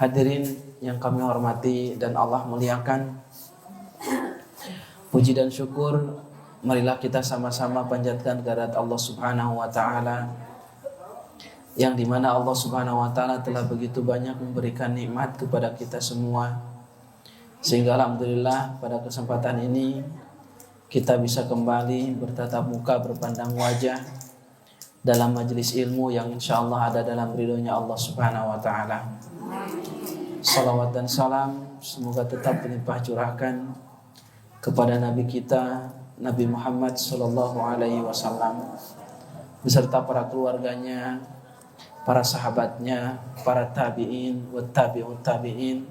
Hadirin yang kami hormati dan Allah muliakan, puji dan syukur marilah kita sama-sama panjatkan kehadirat Allah Subhanahu wa taala, yang dimana Allah Subhanahu wa taala telah begitu banyak memberikan nikmat kepada kita semua, sehingga alhamdulillah pada kesempatan ini kita bisa kembali bertatap muka, berpandang wajah dalam majelis ilmu yang insyaallah ada dalam ridhonya Allah Subhanahu wa taala. Salawat dan salam semoga tetap berlimpah curahkan kepada Nabi kita, Nabi Muhammad sallallahu alaihi wasallam, beserta para keluarganya, para sahabatnya, para tabi'in wa tabi'ut tabi'in,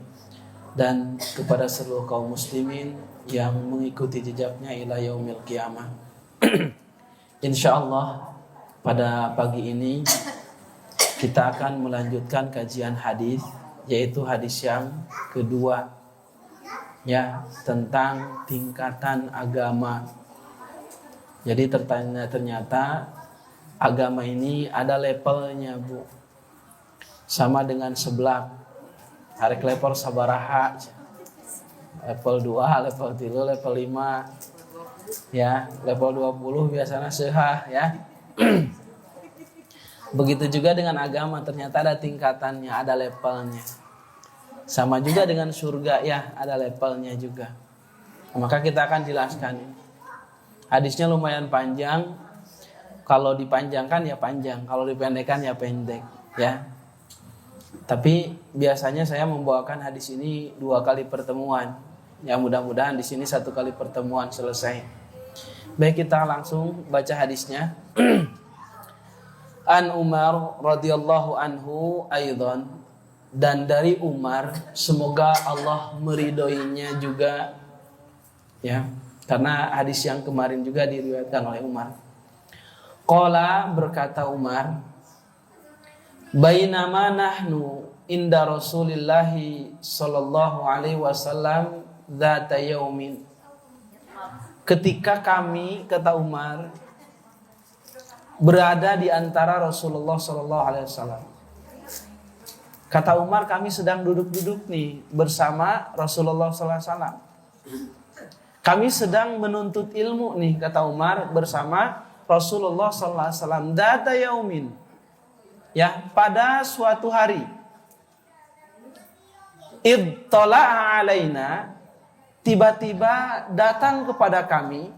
dan kepada seluruh kaum muslimin yang mengikuti jejaknya ila yaumil qiyamah. Insyaallah pada pagi ini kita akan melanjutkan kajian hadis, yaitu hadis yang kedua, ya, tentang tingkatan agama. Jadi ternyata agama ini ada levelnya, Bu. Sama dengan seblak. Harek level sabaraha. Level 2, level 3, level 5. Ya, level 20 biasanya sehah, ya. Begitu juga dengan agama, ternyata ada tingkatannya, ada levelnya. Sama juga dengan surga, ya, ada levelnya juga. Maka kita akan jelaskan. Hadisnya lumayan panjang. Kalau dipanjangkan ya panjang, kalau dipendekkan ya pendek, ya. Tapi biasanya saya membawakan hadis ini 2 kali pertemuan. Ya, mudah-mudahan di sini 1 kali pertemuan selesai. Baik, kita langsung baca hadisnya. An Umar radhiyallahu anhu aidan, dan dari Umar, semoga Allah meridhoinya juga, ya, karena hadis yang kemarin juga diriwayatkan oleh Umar. Qala, berkata Umar, bainama nahnu inda Rasulillahi sallallahu alaihi wasallam dzata yaumin. Ketika kami, kata Umar, berada di antara Rasulullah sallallahu alaihi wasallam. Kata Umar, kami sedang duduk-duduk nih bersama Rasulullah sallallahu alaihi wasallam. Kami sedang menuntut ilmu nih, kata Umar, bersama Rasulullah sallallahu alaihi wasallam. Data yaumin. Ya, pada suatu hari. Ittala'a alaina, tiba-tiba datang kepada kami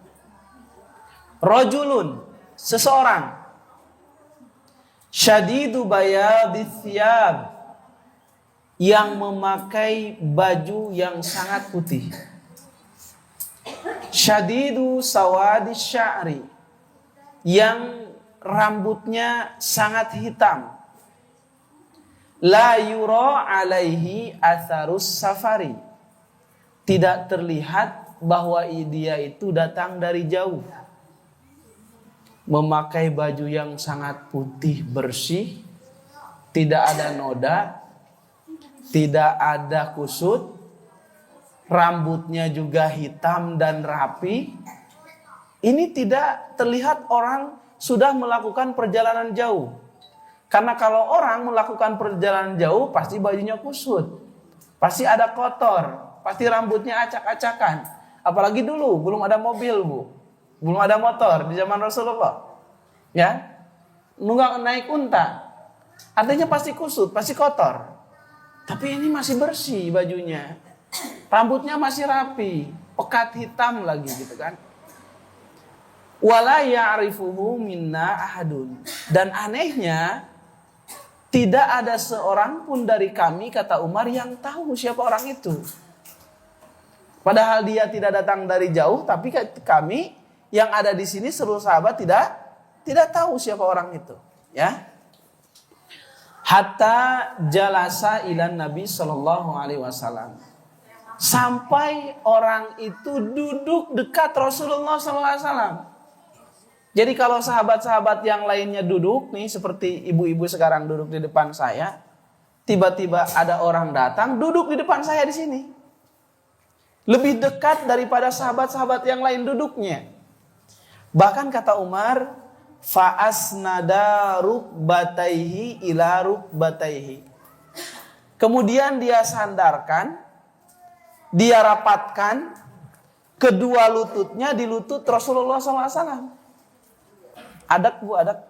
rajulun, seseorang, syadidu bayadis thiyab, yang memakai baju yang sangat putih, syadidu sawadis sya'ri, yang rambutnya sangat hitam, la yura alaihi atharus safari, tidak terlihat bahwa dia itu datang dari jauh. Memakai baju yang sangat putih bersih, tidak ada noda, tidak ada kusut, rambutnya juga hitam dan rapi. Ini tidak terlihat orang sudah melakukan perjalanan jauh. Karena kalau orang melakukan perjalanan jauh pasti bajunya kusut, pasti ada kotor, pasti rambutnya acak-acakan. Apalagi dulu belum ada mobil, Bu. Belum ada motor di zaman Rasulullah. Ya. Nunggak naik unta. Artinya pasti kusut, pasti kotor. Tapi ini masih bersih bajunya. Rambutnya masih rapi, pekat hitam lagi gitu kan. Wala ya'rifuhu minna ahadun. Dan anehnya tidak ada seorang pun dari kami, kata Umar, yang tahu siapa orang itu. Padahal dia tidak datang dari jauh, tapi kami yang ada di sini seluruh sahabat tidak tahu siapa orang itu, ya. Hatta jalasa ilan Nabi sallallahu alaihi wasallam. Sampai orang itu duduk dekat Rasulullah sallallahu alaihi wasallam. Jadi kalau sahabat-sahabat yang lainnya duduk nih, seperti ibu-ibu sekarang duduk di depan saya, tiba-tiba ada orang datang duduk di depan saya di sini. Lebih dekat daripada sahabat-sahabat yang lain duduknya. Bahkan kata Umar, fa'asnada rukbataihi ila rukbataihi. Kemudian dia sandarkan, dia rapatkan kedua lututnya di lutut Rasulullah SAW. Adat bu, adat.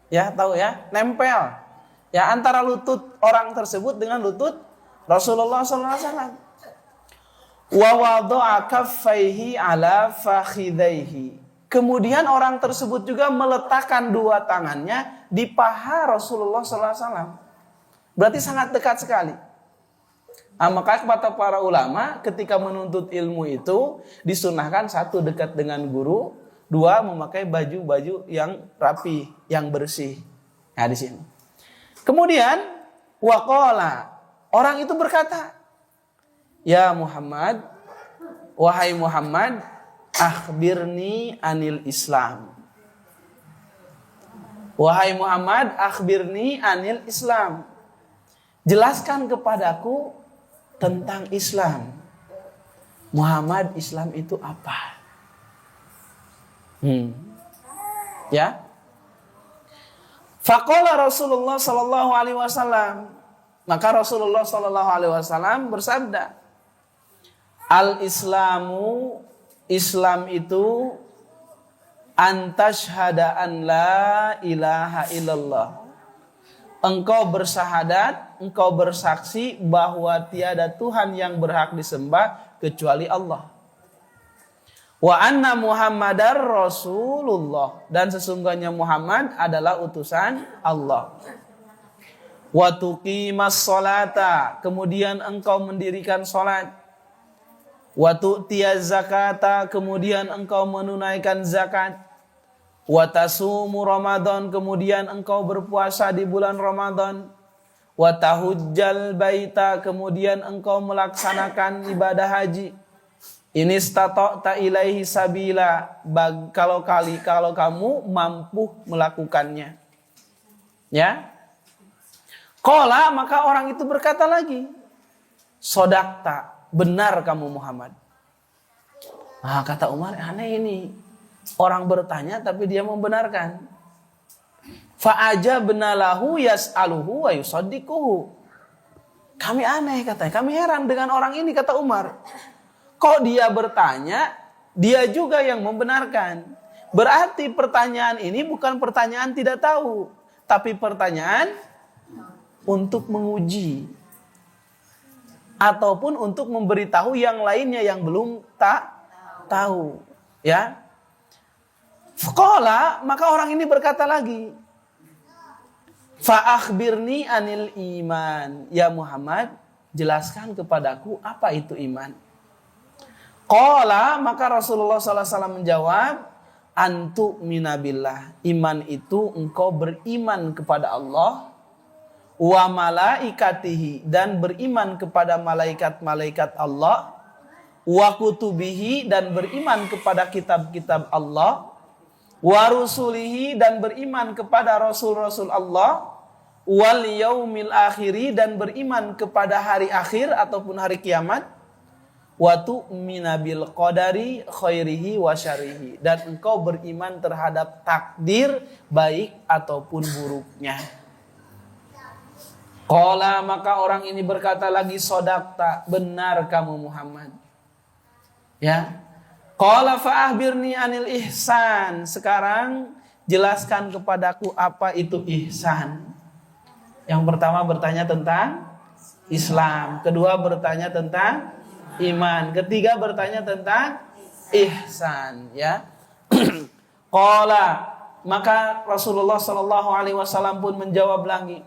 Ya, tahu ya, nempel. Ya, antara lutut orang tersebut dengan lutut Rasulullah SAW. Wa wada'a kaffaihi ala fakhidaihi. Kemudian orang tersebut juga meletakkan dua tangannya di paha Rasulullah SAW. Berarti sangat dekat sekali. Maka kata para ulama, ketika menuntut ilmu itu disunahkan satu dekat dengan guru, dua memakai baju-baju yang rapi, yang bersih. Nah di sini. Kemudian waqala, orang itu berkata, ya Muhammad, wahai Muhammad, akhbirni anil Islam. Wahai Muhammad, akhbirni anil Islam. Jelaskan kepadaku tentang Islam. Muhammad, Islam itu apa? Ya. Faqala Rasulullah sallallahu alaihi wasallam. Maka Rasulullah sallallahu alaihi wasallam bersabda, Al-Islamu, Islam itu antashhada an la ilaha illallah. Engkau bersyahadat, engkau bersaksi bahwa tiada Tuhan yang berhak disembah kecuali Allah. Wa anna Muhammadar Rasulullah, dan sesungguhnya Muhammad adalah utusan Allah. Wa tuqimas sholata, kemudian engkau mendirikan salat. Wa tu'tiyaz zakata, kemudian engkau menunaikan zakat. Wa tasumu Ramadan, kemudian engkau berpuasa di bulan Ramadan. Wa tahujjal baita, kemudian engkau melaksanakan ibadah haji. Ini istata'ta ilaihi sabila, kalau kamu mampu melakukannya. Ya. Qala, maka orang itu berkata lagi, sodakta, benar kamu Muhammad. Kata Umar, aneh ini. Orang bertanya tapi dia membenarkan. Fa'ajabna lahu yas'aluhu wa yusaddiquhu. Kami aneh katanya, kami heran dengan orang ini, kata Umar. Kok dia bertanya, dia juga yang membenarkan. Berarti pertanyaan ini bukan pertanyaan tidak tahu, tapi pertanyaan untuk menguji. Ataupun untuk memberitahu yang lainnya yang belum tahu. Ya. Faqala, maka orang ini berkata lagi, fa akhbirni anil iman. Ya Muhammad, jelaskan kepadaku apa itu iman. Qala, maka Rasulullah SAW menjawab, antu minabillah. Iman itu engkau beriman kepada Allah, wa malaikatihi, dan beriman kepada malaikat-malaikat Allah, wa kutubihi, dan beriman kepada kitab-kitab Allah, wa rusulihi, dan beriman kepada rasul-rasul Allah, wal yaumil akhiri, dan beriman kepada hari akhir ataupun hari kiamat, wa tu'mina bil qadari khairihi wa syarrihi, dan engkau beriman terhadap takdir baik ataupun buruknya. Qala, maka orang ini berkata lagi, sodakta, benar kamu Muhammad. Ya. Qala fa'ahbirni anil ihsan. Sekarang jelaskan kepadaku apa itu ihsan. Yang pertama bertanya tentang Islam, kedua bertanya tentang iman, ketiga bertanya tentang ihsan, ya. Qala, maka Rasulullah sallallahu alaihi wasallam pun menjawab lagi,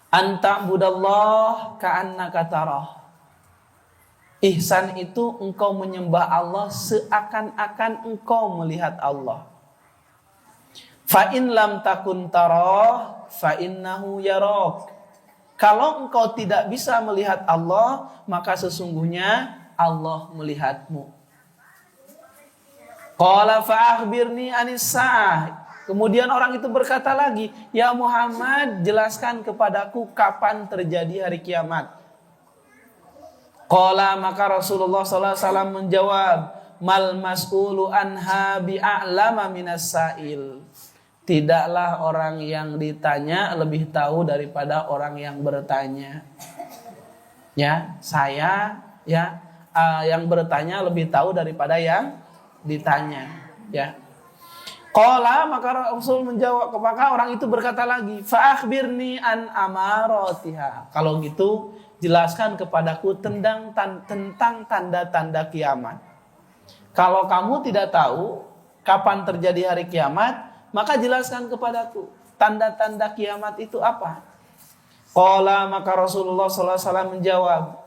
anta budallah ka'annaka tarah. Ihsan itu engkau menyembah Allah seakan-akan engkau melihat Allah. Fa in lam takun tarah fa innahu yarak. Kalau engkau tidak bisa melihat Allah, maka sesungguhnya Allah melihatmu. Qala fa akhbirni anis sa'ah. Kemudian orang itu berkata lagi, ya Muhammad, jelaskan kepadaku kapan terjadi hari kiamat. Qala, maka Rasulullah SAW menjawab, mal mas'ulu anha bi'a'lama minas sa'il. tidaklah orang yang ditanya lebih tahu daripada orang yang bertanya. Ya, saya yang bertanya lebih tahu daripada yang ditanya. Ya. Qala, maka Rasul menjawab, maka orang itu berkata lagi, fa akhbirni an amaratiha. Kalau gitu, jelaskan kepadaku tentang tanda-tanda kiamat. Kalau kamu tidak tahu kapan terjadi hari kiamat, maka jelaskan kepadaku tanda-tanda kiamat itu apa. Qala, maka Rasulullah SAW menjawab,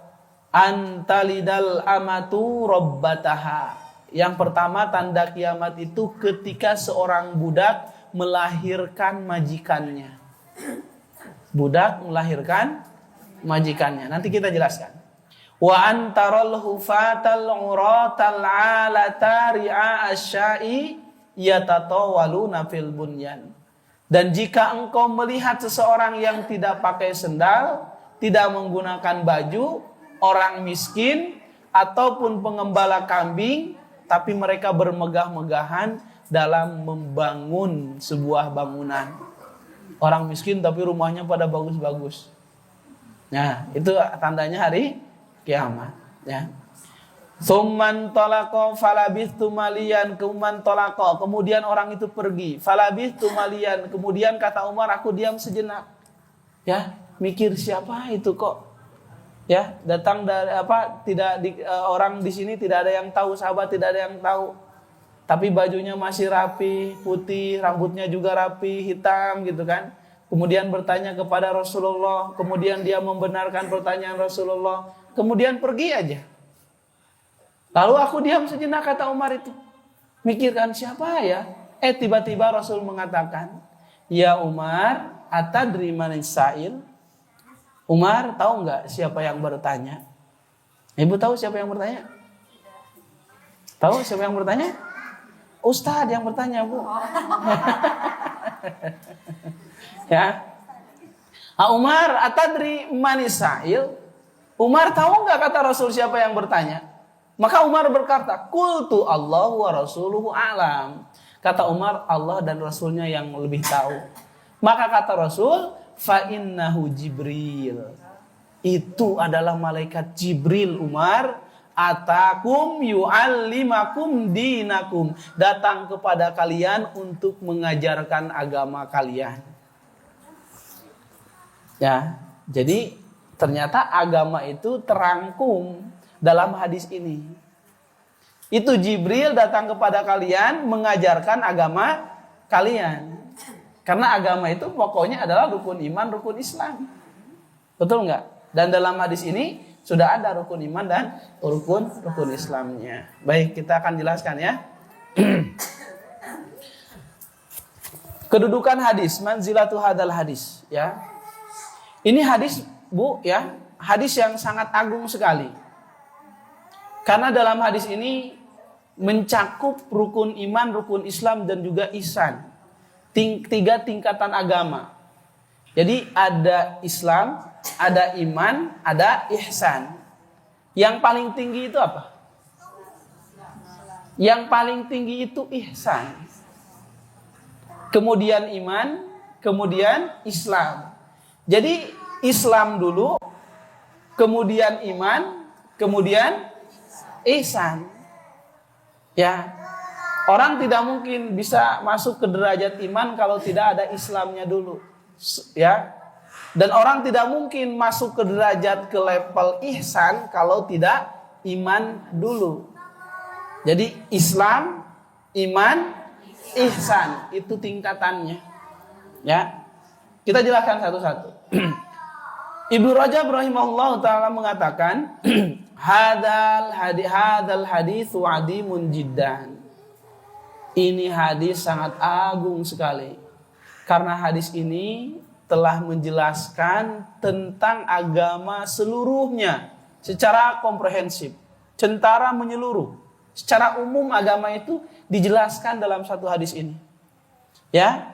antalidal amatu rabbataha. Yang pertama, tanda kiamat itu ketika seorang budak melahirkan majikannya. Budak melahirkan majikannya. Nanti kita jelaskan. Wa antaral hufatal uratal alata ri'a asya'i yatatawaluna fil bunyan. Dan jika engkau melihat seseorang yang tidak pakai sendal, tidak menggunakan baju, orang miskin ataupun pengembala kambing, tapi mereka bermegah-megahan dalam membangun sebuah bangunan. Orang miskin tapi rumahnya pada bagus-bagus. Nah, itu tandanya hari kiamat. Ya. Summan tolako falabithtu malian kuman tolako. Kemudian orang itu pergi. Falabithtu malian. Kemudian kata Umar, aku diam sejenak. Ya, mikir siapa itu kok? Ya, datang dari orang di sini tidak ada yang tahu, sahabat tidak ada yang tahu. Tapi bajunya masih rapi, putih, rambutnya juga rapi, hitam gitu kan. Kemudian bertanya kepada Rasulullah, kemudian dia membenarkan pertanyaan Rasulullah, kemudian pergi aja. Lalu aku diam sejenak, kata Umar itu. Mikirkan siapa ya? Tiba-tiba Rasul mengatakan, ya Umar, atadri manis sa'il? Umar, tahu nggak siapa yang bertanya? Ibu tahu siapa yang bertanya? Tahu siapa yang bertanya? Ustadz yang bertanya, Bu. Ya. Umar, atadri manis sa'il? Umar, tahu nggak kata Rasul siapa yang bertanya? Maka Umar berkata, qultu Allah wa rasuluhu a'lam. Kata Umar, Allah dan Rasulnya yang lebih tahu. Maka kata Rasul, fa innahu Jibril. Itu adalah malaikat Jibril, Umar. Atakum yu'allimakum dinakum. Datang kepada kalian untuk mengajarkan agama kalian. Ya, jadi ternyata agama itu terangkum dalam hadis ini. Itu Jibril datang kepada kalian mengajarkan agama kalian. Karena agama itu pokoknya adalah rukun iman, rukun Islam. Betul nggak? Dan dalam hadis ini sudah ada rukun iman dan rukun Islamnya. Baik, kita akan jelaskan ya. Kedudukan hadis, manzilatu hadal hadis, ya. Ini hadis, Bu, ya, hadis yang sangat agung sekali. Karena dalam hadis ini mencakup rukun iman, rukun Islam dan juga ihsan. Tiga tingkatan agama. Jadi ada Islam, ada iman, ada ihsan. Yang paling tinggi itu apa? Yang paling tinggi itu ihsan. Kemudian iman, kemudian Islam. Jadi Islam dulu, kemudian iman, kemudian ihsan. Ya. Orang tidak mungkin bisa masuk ke derajat iman kalau tidak ada Islamnya dulu. Ya. Dan orang tidak mungkin masuk ke derajat ke level ihsan kalau tidak iman dulu. Jadi Islam, iman, ihsan itu tingkatannya. Ya. Kita jelaskan satu-satu. Ibnu Rajab rahimahullah taala mengatakan, hadal haditsu adimun jiddan. Ini hadis sangat agung sekali. Karena hadis ini telah menjelaskan tentang agama seluruhnya secara komprehensif, secara menyeluruh. Secara umum agama itu dijelaskan dalam satu hadis ini. Ya.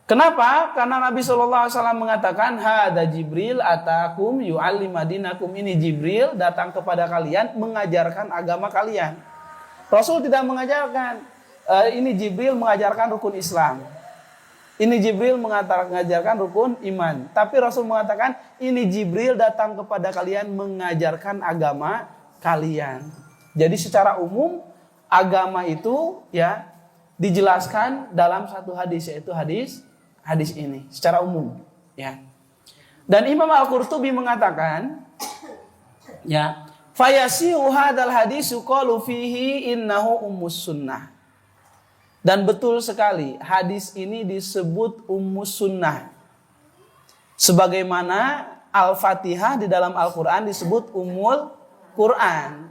Kenapa? Karena Nabi SAW mengatakan, hada Jibril atakum yu'allimadinakum. Ini Jibril datang kepada kalian mengajarkan agama kalian. Rasul tidak mengajarkan ini Jibril mengajarkan rukun Islam. Ini Jibril mengajarkan rukun iman. Tapi Rasul mengatakan ini Jibril datang kepada kalian mengajarkan agama kalian. Jadi secara umum agama itu ya dijelaskan dalam satu hadis, yaitu hadis ini secara umum ya. Dan Imam Al-Qurtubi mengatakan ya, fayasihu hadzal hadis qalu fihi innahu ummus sunnah. Dan betul sekali hadis ini disebut ummus sunnah. Sebagaimana Al-Fatihah di dalam Al-Qur'an disebut ummul Qur'an.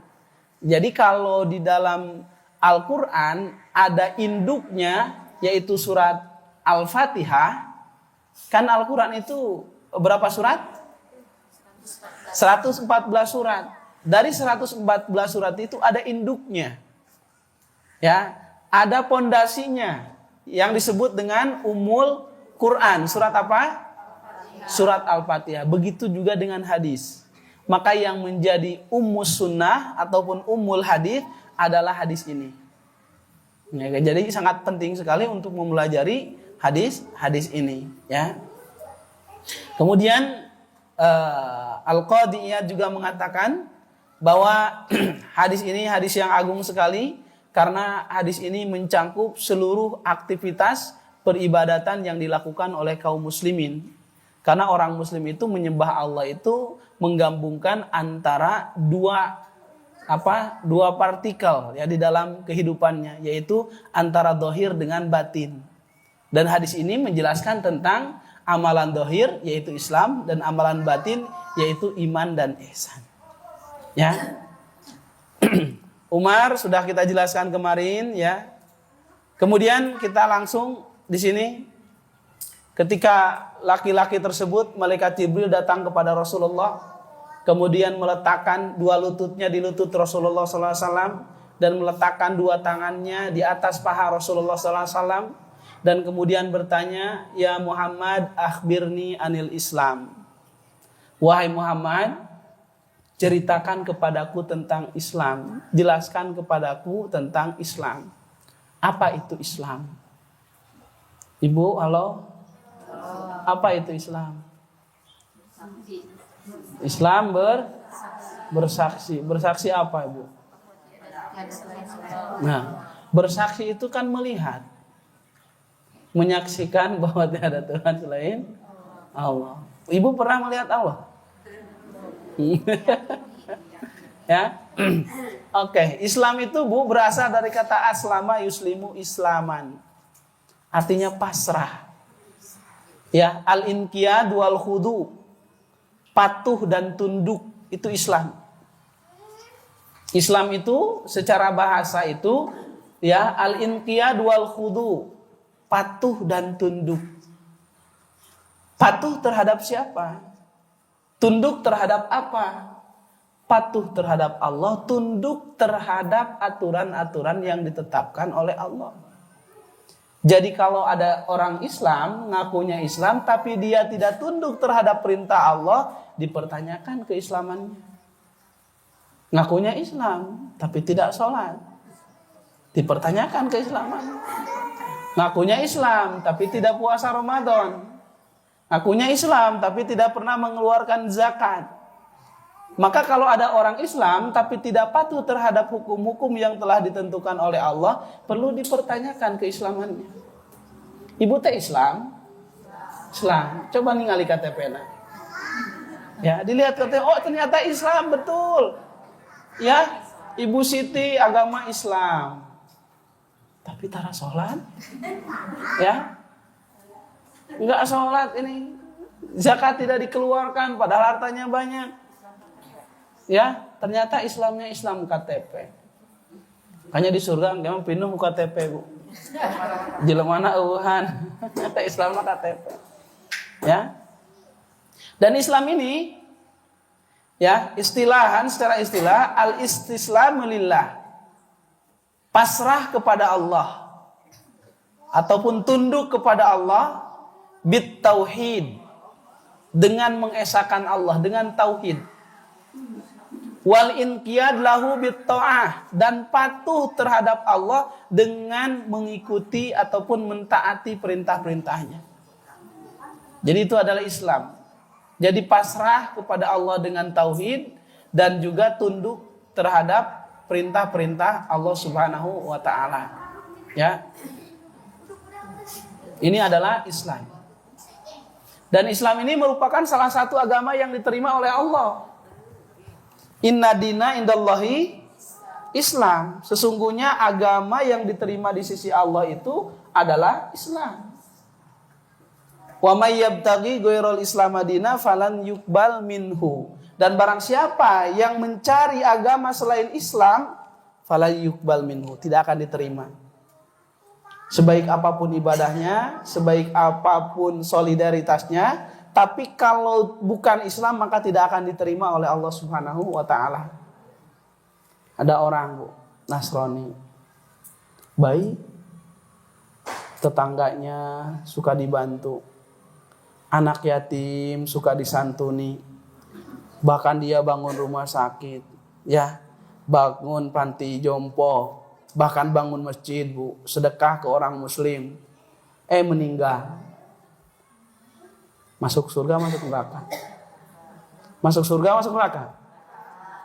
Jadi kalau di dalam Al-Qur'an ada induknya yaitu surat Al-Fatihah, kan Al-Qur'an itu berapa surat? 114 surat. Dari 114 surat itu ada induknya. Ya, ada pondasinya yang disebut dengan Ummul Quran. Surat apa? Surat Al-Fatihah. Begitu juga dengan hadis. Maka yang menjadi ummus sunnah ataupun ummul hadis adalah hadis ini. Ya, jadi sangat penting sekali untuk mempelajari hadis ini. Ya. Kemudian Al-Qadi Iyad juga mengatakan bahwa hadis ini hadis yang agung sekali. Karena hadis ini mencangkup seluruh aktivitas peribadatan yang dilakukan oleh kaum muslimin. Karena orang muslim itu menyembah Allah itu menggabungkan antara dua partikel ya di dalam kehidupannya, yaitu antara zahir dengan batin. Dan hadis ini menjelaskan tentang amalan zahir yaitu Islam dan amalan batin yaitu iman dan ihsan. Ya. Umar sudah kita jelaskan kemarin ya. Kemudian kita langsung di sini ketika laki-laki tersebut malaikat Jibril datang kepada Rasulullah, kemudian meletakkan dua lututnya di lutut Rasulullah SAW dan meletakkan dua tangannya di atas paha Rasulullah SAW dan kemudian bertanya, ya Muhammad, akhbirni anil Islam. Wahai Muhammad, ceritakan kepadaku tentang Islam. Jelaskan kepadaku tentang Islam. Apa itu Islam? Ibu, halo? Apa itu Islam? Islam bersaksi. Bersaksi apa, Ibu? Nah, bersaksi itu kan melihat. Menyaksikan bahwa tidak ada Tuhan selain Allah. Ibu pernah melihat Allah? Ya. Oke, Islam itu Bu berasal dari kata aslama yuslimu islaman. Artinya pasrah. Ya, al-inqiyad wal khudu. Patuh dan tunduk itu Islam. Islam itu secara bahasa itu ya al-inqiyad wal khudu. Patuh dan tunduk. Patuh terhadap siapa? Tunduk terhadap apa? Patuh terhadap Allah, tunduk terhadap aturan-aturan yang ditetapkan oleh Allah. Jadi kalau ada orang Islam, ngakunya Islam, tapi dia tidak tunduk terhadap perintah Allah, dipertanyakan keislamannya. Ngakunya Islam, tapi tidak sholat, dipertanyakan keislamannya. Ngakunya Islam, tapi tidak puasa Ramadan. Ngakunya Islam tapi tidak pernah mengeluarkan zakat. Maka kalau ada orang Islam tapi tidak patuh terhadap hukum-hukum yang telah ditentukan oleh Allah, perlu dipertanyakan keislamannya. Ibu teh Islam? Islam. Coba ningali KTP na. Ya, dilihat KTP, oh ternyata Islam betul. Ya, Ibu Siti agama Islam. Tapi tara sholat? Ya. Enggak sholat ini, zakat tidak dikeluarkan padahal hartanya banyak. Ya, ternyata Islamnya Islam KTP. Hanya di surga memang pinuh KTP, Bu. Jelemana eueuhan, ternyata Islamnya KTP. Ya. Dan Islam ini ya, secara istilah al-istislamu lillah. Pasrah kepada Allah ataupun tunduk kepada Allah bit tauhid, dengan mengesahkan Allah, dengan tauhid. Wal inqiyad lahu bitta'ah, dan patuh terhadap Allah dengan mengikuti ataupun mentaati perintah-perintahnya. Jadi itu adalah Islam. Jadi pasrah kepada Allah dengan tauhid dan juga tunduk terhadap perintah-perintah Allah Subhanahu wa taala. Ya. Ini adalah Islam. Dan Islam ini merupakan salah satu agama yang diterima oleh Allah. Inna dina indallahi Islam. Sesungguhnya agama yang diterima di sisi Allah itu adalah Islam. Wa may yabtaghi ghairal islam madina falan yuqbal minhu. Dan barang siapa yang mencari agama selain Islam, falan yuqbal minhu, tidak akan diterima. Sebaik apapun ibadahnya, sebaik apapun solidaritasnya, tapi kalau bukan Islam maka tidak akan diterima oleh Allah Subhanahu wa taala. Ada orang, Bu, Nasrani, baik, tetangganya suka dibantu, anak yatim suka disantuni, bahkan dia bangun rumah sakit, ya, bangun panti jompo, bahkan bangun masjid, Bu, sedekah ke orang muslim, meninggal. Masuk surga, masuk neraka? Masuk surga, masuk neraka?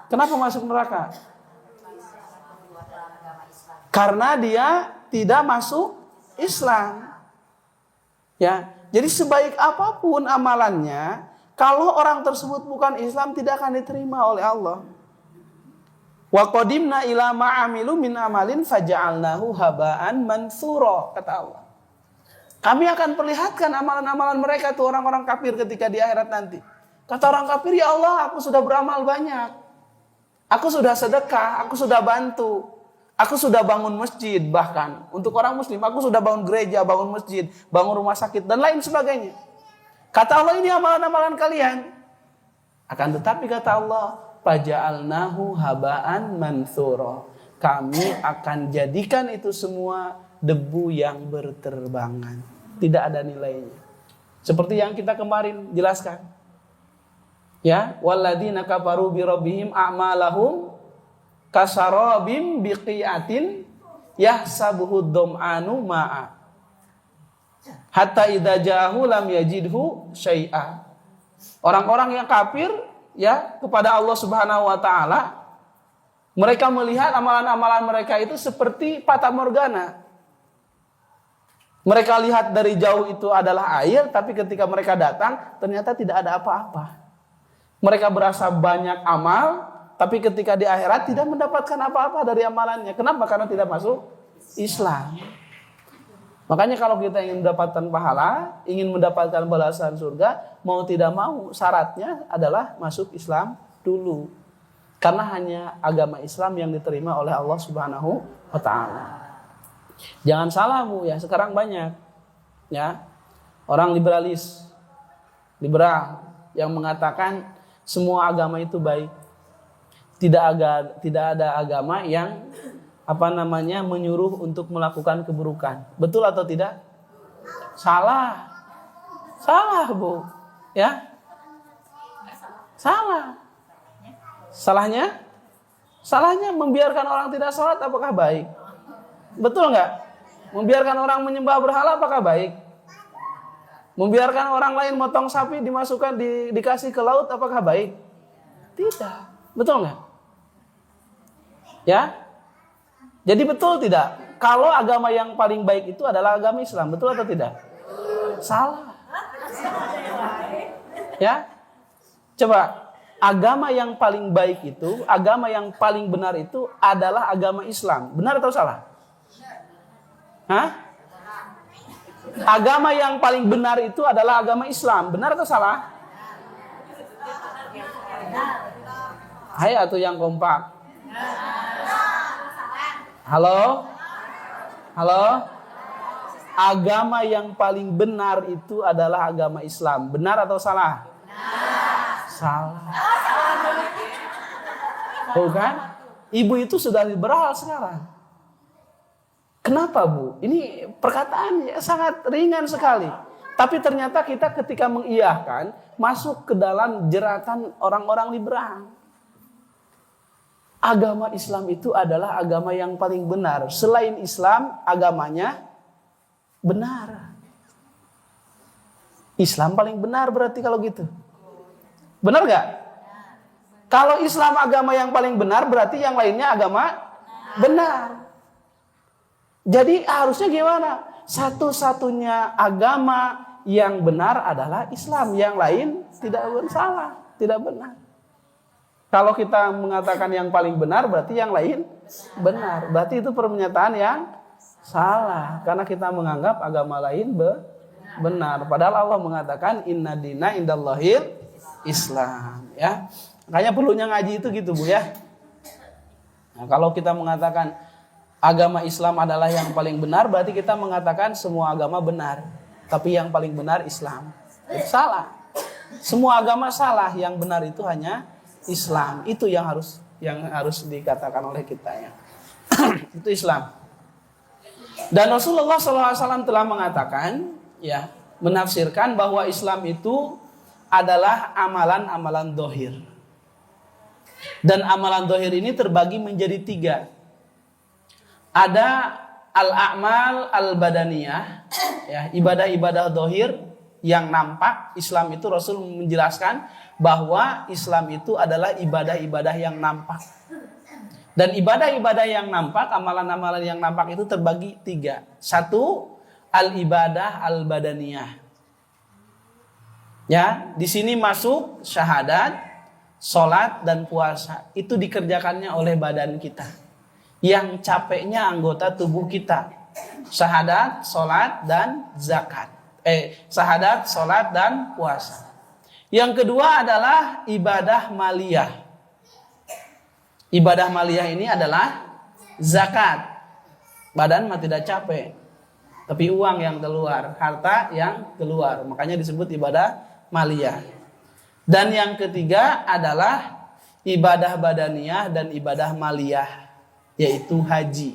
Kenapa masuk neraka? Karena dia tidak masuk Islam. Ya, jadi sebaik apapun amalannya, kalau orang tersebut bukan Islam tidak akan diterima oleh Allah. Wa qadimna ila ma'amilu min amalin faja'alnahu haba'an mansura, kata Allah. Kami akan perlihatkan amalan-amalan mereka tuh orang-orang kafir ketika di akhirat nanti. Kata orang kafir, ya Allah, aku sudah beramal banyak. Aku sudah sedekah, aku sudah bantu. Aku sudah bangun masjid, bahkan untuk orang muslim, aku sudah bangun gereja, bangun masjid, bangun rumah sakit dan lain sebagainya. Kata Allah, ini amalan-amalan kalian. Akan tetapi kata Allah, faja'alnahu haba'an mansura. Kami akan jadikan itu semua debu yang berterbangan, tidak ada nilainya. Seperti yang kita kemarin jelaskan. Ya, walladzina kafaru bi rabbihim a'malahum kasarabim biqi'atin yahsabuhu dham'anu ma'a hatta idza ja'ahu lam yajidhu syai'a. Orang-orang yang kafir, ya, kepada Allah Subhanahu wa taala, mereka melihat amalan-amalan mereka itu seperti fata morgana. Mereka lihat dari jauh itu adalah air, tapi ketika mereka datang ternyata tidak ada apa-apa. Mereka berasa banyak amal, tapi ketika di akhirat tidak mendapatkan apa-apa dari amalannya. Kenapa? Karena tidak masuk Islam. Makanya kalau kita ingin mendapatkan pahala, ingin mendapatkan balasan surga, mau tidak mau syaratnya adalah masuk Islam dulu. Karena hanya agama Islam yang diterima oleh Allah Subhanahu wa taala. Jangan salah, Bu, ya, sekarang banyak, ya, orang liberal yang mengatakan semua agama itu baik. Tidak ada agama yang menyuruh untuk melakukan keburukan. Betul atau tidak? Salah, Bu, ya, salah. Salahnya membiarkan orang tidak sholat apakah baik? Betul nggak? Membiarkan orang menyembah berhala apakah baik? Membiarkan orang lain motong sapi dimasukkan dikasih ke laut apakah baik? Tidak. Betul nggak? Ya. Jadi betul tidak? Kalau agama yang paling baik itu adalah agama Islam, betul atau tidak? Salah. Ya. Coba, agama yang paling baik itu, agama yang paling benar itu adalah agama Islam. Benar atau salah? Hah? Agama yang paling benar itu adalah agama Islam. Benar atau salah? Hai, atau yang kompak. Halo? Halo? Agama yang paling benar itu adalah agama Islam. Benar atau salah? Salah. Bukan? Ibu itu sudah liberal sekarang. Kenapa, Bu? Ini perkataan sangat ringan sekali. Tapi ternyata kita ketika mengiyahkan masuk ke dalam jeratan orang-orang liberal. agama Islam itu adalah agama yang paling benar. Selain Islam, agamanya benar. Islam paling benar berarti kalau gitu. Benar gak? Kalau Islam agama yang paling benar, berarti yang lainnya agama benar. Jadi harusnya gimana? Satu-satunya agama yang benar adalah Islam. Yang lain tidak bersalah, tidak benar. Kalau kita mengatakan yang paling benar, berarti yang lain benar. Berarti itu pernyataan yang salah. Karena kita menganggap agama lain benar. Padahal Allah mengatakan inna dina indallahil Islam. Ya, makanya perlunya ngaji itu gitu Bu ya. Nah, kalau kita mengatakan agama Islam adalah yang paling benar, berarti kita mengatakan semua agama benar. Tapi yang paling benar Islam. Itu salah. Semua agama salah, yang benar itu hanya Islam. Itu yang harus dikatakan oleh kita ya. Itu Islam. Dan Rasulullah SAW telah mengatakan ya, menafsirkan bahwa Islam itu adalah amalan-amalan dohir. Dan amalan dohir ini terbagi menjadi 3. Ada al-a'mal al-badaniyah ya, ibadah-ibadah dohir yang nampak. Islam itu Rasul menjelaskan bahwa Islam itu adalah ibadah-ibadah yang nampak. Dan ibadah-ibadah yang nampak, amalan-amalan yang nampak itu terbagi 3. 1, al-ibadah al-badaniyah. Ya, di sini masuk syahadat, salat dan puasa. Itu dikerjakannya oleh badan kita. Yang capeknya anggota tubuh kita. Syahadat, salat dan zakat. Syahadat, salat dan puasa. Yang kedua adalah ibadah maliyah. Ibadah maliyah ini adalah zakat. Badan mah tidak capek, tapi uang yang keluar, harta yang keluar. Makanya disebut ibadah maliyah. Dan yang ketiga adalah ibadah badaniyah dan ibadah maliyah, yaitu haji.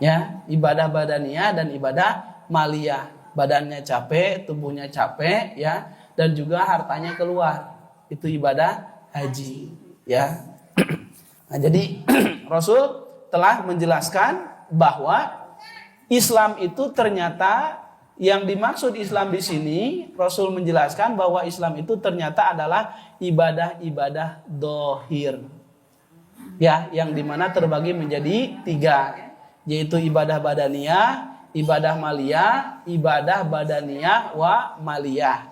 Ya, ibadah badaniyah dan ibadah maliyah. Badannya capek, tubuhnya capek, ya, dan juga hartanya keluar. Itu ibadah haji, ya. Nah, jadi Rasul telah menjelaskan bahwa Islam itu ternyata yang dimaksud Islam di sini, Rasul menjelaskan bahwa Islam itu ternyata adalah ibadah-ibadah dohir, ya, yang dimana terbagi menjadi 3, yaitu ibadah badaniyah, ibadah maliyah, ibadah badaniyah wa maliyah.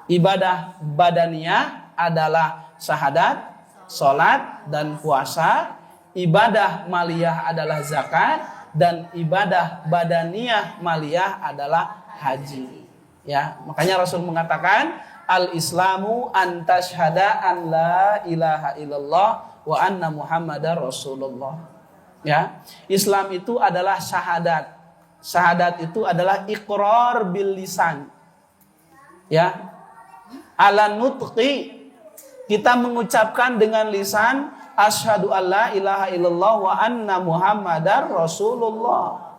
Ibadah badaniyah adalah syahadat, salat dan puasa. Ibadah maliyah adalah zakat dan ibadah badaniyah maliyah adalah haji. Ya, makanya Rasul mengatakan al-islamu an tashhada an la ilaha illallah wa anna muhammadar rasulullah. Ya, Islam itu adalah syahadat. Syahadat itu adalah iqrar bil lisan. Ya. Ala nutqi, kita mengucapkan dengan lisan asyhadu alla ilaha illallah wa anna muhammadar rasulullah.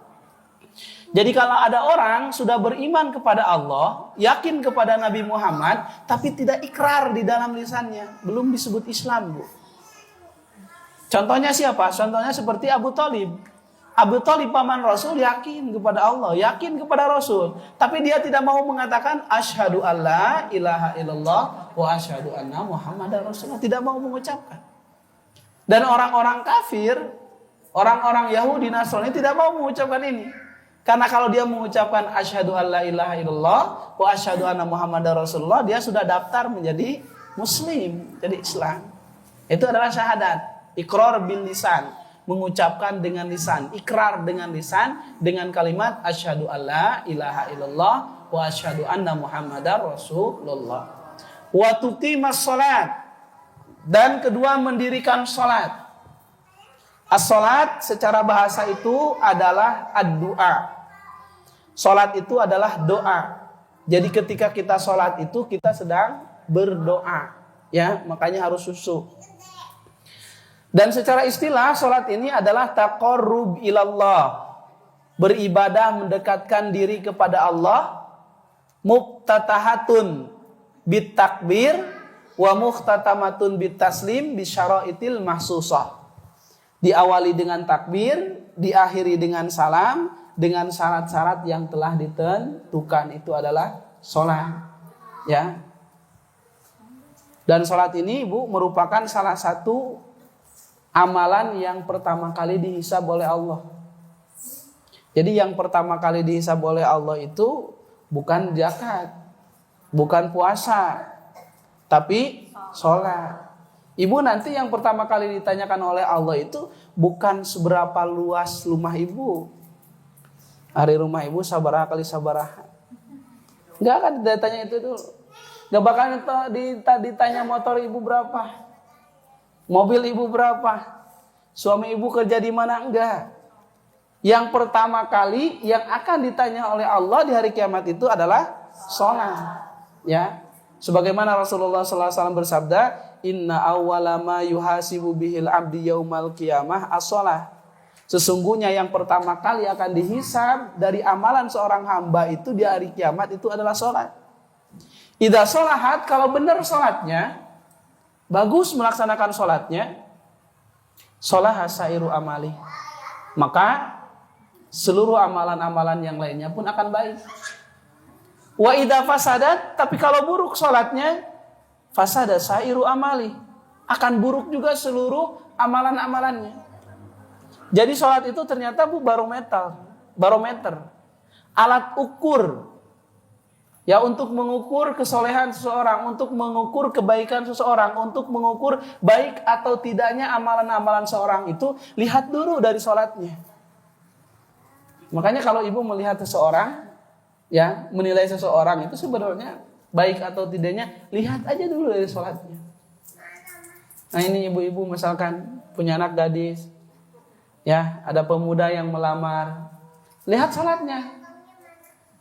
Jadi kalau ada orang sudah beriman kepada Allah, yakin kepada Nabi Muhammad, tapi tidak ikrar di dalam lisannya, belum disebut Islam, Bu. Contohnya siapa? Contohnya seperti Abu Thalib. Abu Thalib paman Rasul yakin kepada Allah, yakin kepada Rasul, tapi dia tidak mau mengatakan asyhadu alla ilaha illallah wa asyhadu anna muhammadar rasulullah, tidak mau mengucapkan. Dan orang-orang kafir, orang-orang Yahudi Nasrani tidak mau mengucapkan ini. Karena kalau dia mengucapkan asyhadu alla ilaha illallah wa asyhadu anna muhammadar rasulullah, dia sudah daftar menjadi muslim, jadi Islam. Itu adalah syahadat, iqrar bil lisan. Mengucapkan dengan lisan, ikrar dengan lisan, dengan kalimat asyhadu alla ilaha illallah wa asyhadu anna muhammadar rasulullah. Wa tuqimas shalat, dan kedua mendirikan salat. As-salat secara bahasa itu adalah ad-du'a. Salat itu adalah doa. Jadi ketika kita salat itu kita sedang berdoa, ya, makanya harus khusyuk. Dan secara istilah salat ini adalah taqarrub ilallah, beribadah mendekatkan diri kepada Allah, muftatahatun bitakbir Wa muhtatamatun bitaslim bisyaraitil mahsusah. Diawali dengan takbir, diakhiri dengan salam, dengan syarat-syarat yang telah ditentukan. Itu adalah sholat. Ya. Dan sholat ini Ibu merupakan salah satu amalan yang pertama kali dihisab oleh Allah. Jadi yang pertama kali dihisab oleh Allah itu bukan zakat, bukan puasa, tapi sholat. Ibu nanti yang pertama kali ditanyakan oleh Allah itu bukan seberapa luas rumah ibu. Hari rumah ibu sabaraha kali sabaraha. Enggak akan ditanya itu dulu. Enggak bakal ditanya motor ibu berapa. Mobil ibu berapa. Suami ibu kerja di mana, enggak. Yang pertama kali yang akan ditanya oleh Allah di hari kiamat itu adalah sholat. Ya. Sebagaimana Rasulullah SAW bersabda, Inna awwala ma yuhasibu bihil abdi yaumal qiyamah as-sholah. Sesungguhnya yang pertama kali akan dihisab dari amalan seorang hamba itu di hari kiamat itu adalah sholat. Idza sholahat, kalau benar sholatnya, bagus melaksanakan sholatnya, sholah sairu amali. Maka seluruh amalan-amalan yang lainnya pun akan baik. Wa idza fasadat, tapi kalau buruk sholatnya, fasada sairu amali, akan buruk juga seluruh amalan-amalannya. Jadi sholat itu ternyata barometer, alat ukur, ya untuk mengukur kesolehan seseorang, untuk mengukur kebaikan seseorang, untuk mengukur baik atau tidaknya amalan-amalan seorang itu, lihat dulu dari sholatnya. Makanya kalau ibu melihat seseorang, ya menilai seseorang itu sebenarnya baik atau tidaknya, lihat aja dulu dari sholatnya. Nah ini ibu-ibu misalkan punya anak gadis, ya ada pemuda yang melamar, lihat sholatnya.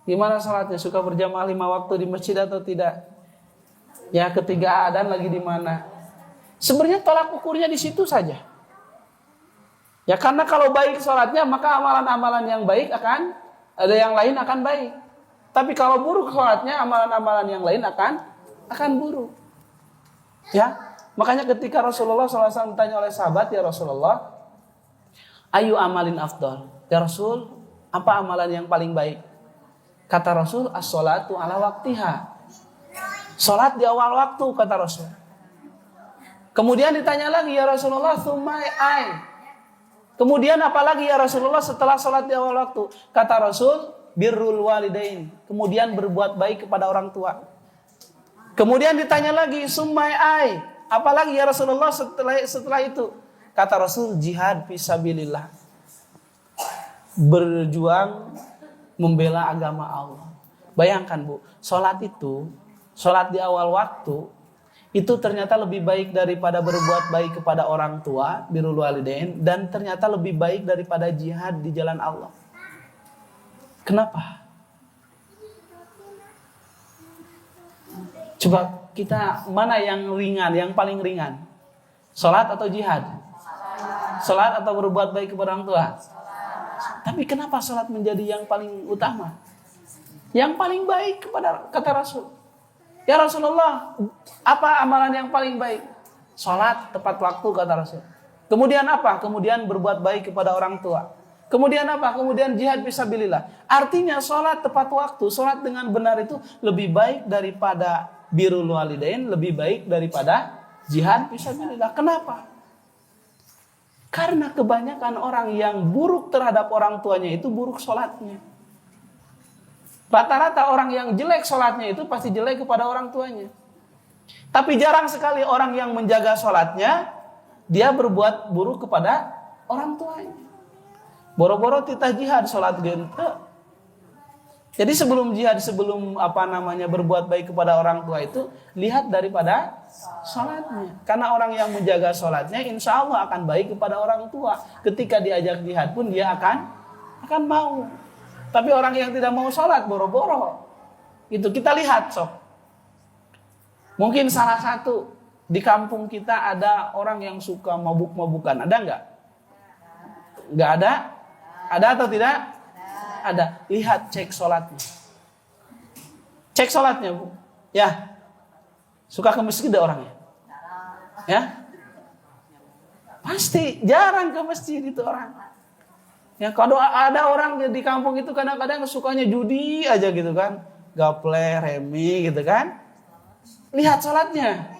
Gimana sholatnya? Suka berjamaah 5 waktu di masjid atau tidak? Ya ketiga adzan lagi di mana? Sebenarnya tolak ukurnya di situ saja. Ya karena kalau baik sholatnya maka amalan-amalan yang baik akan ada yang lain akan baik. Tapi kalau buruk sholatnya, amalan-amalan yang lain akan buruk. Ya, makanya ketika Rasulullah SAW ditanya oleh sahabat, ya Rasulullah, ayu amalin afdal? Ya Rasul, apa amalan yang paling baik? Kata Rasul, as-sholatu ala waktiha. Sholat di awal waktu, kata Rasul. Kemudian ditanya lagi, ya Rasulullah, tsumma ai. Kemudian apalagi ya Rasulullah setelah sholat di awal waktu? Kata Rasul, birrul walidain, kemudian berbuat baik kepada orang tua. Kemudian ditanya lagi, summai ai, apalagi ya Rasulullah setelah itu? Kata Rasul, jihad fisabilillah, berjuang membela agama Allah. Bayangkan Bu, sholat di awal waktu itu ternyata lebih baik daripada berbuat baik kepada orang tua, birrul walidain, dan ternyata lebih baik daripada jihad di jalan Allah. Kenapa? Coba kita mana yang ringan, yang paling ringan? Salat atau jihad? Salat atau berbuat baik kepada orang tua? Tapi kenapa salat menjadi yang paling utama? Yang paling baik kata Rasul. Ya Rasulullah, apa amalan yang paling baik? Salat tepat waktu kata Rasul. Kemudian apa? Kemudian berbuat baik kepada orang tua. Kemudian apa? Kemudian jihad fisabilillah. Artinya sholat tepat waktu, sholat dengan benar itu lebih baik daripada birrul walidain, lebih baik daripada jihad fisabilillah. Kenapa? Karena kebanyakan orang yang buruk terhadap orang tuanya itu buruk sholatnya. Rata-rata orang yang jelek sholatnya itu pasti jelek kepada orang tuanya. Tapi jarang sekali orang yang menjaga sholatnya, dia berbuat buruk kepada orang tuanya. Boro-boro titah jihad sholat gente. Jadi sebelum jihad, sebelum berbuat baik kepada orang tua itu, lihat daripada sholatnya. Karena orang yang menjaga sholatnya, insya Allah akan baik kepada orang tua. Ketika diajak jihad pun dia akan mau. Tapi orang yang tidak mau sholat, boro-boro, itu kita lihat sok. Mungkin salah satu di kampung kita ada orang yang suka mabuk-mabukan, ada nggak? Nggak ada? Ada atau tidak? Ada. Lihat, cek sholatnya. Cek sholatnya, Bu. Ya. Suka ke masjid ada orangnya? Ya? Pasti jarang ke masjid itu orang. Ya, kalau ada orang di kampung itu kadang-kadang sukanya judi aja gitu kan. Gaple, remi gitu kan. Lihat sholatnya.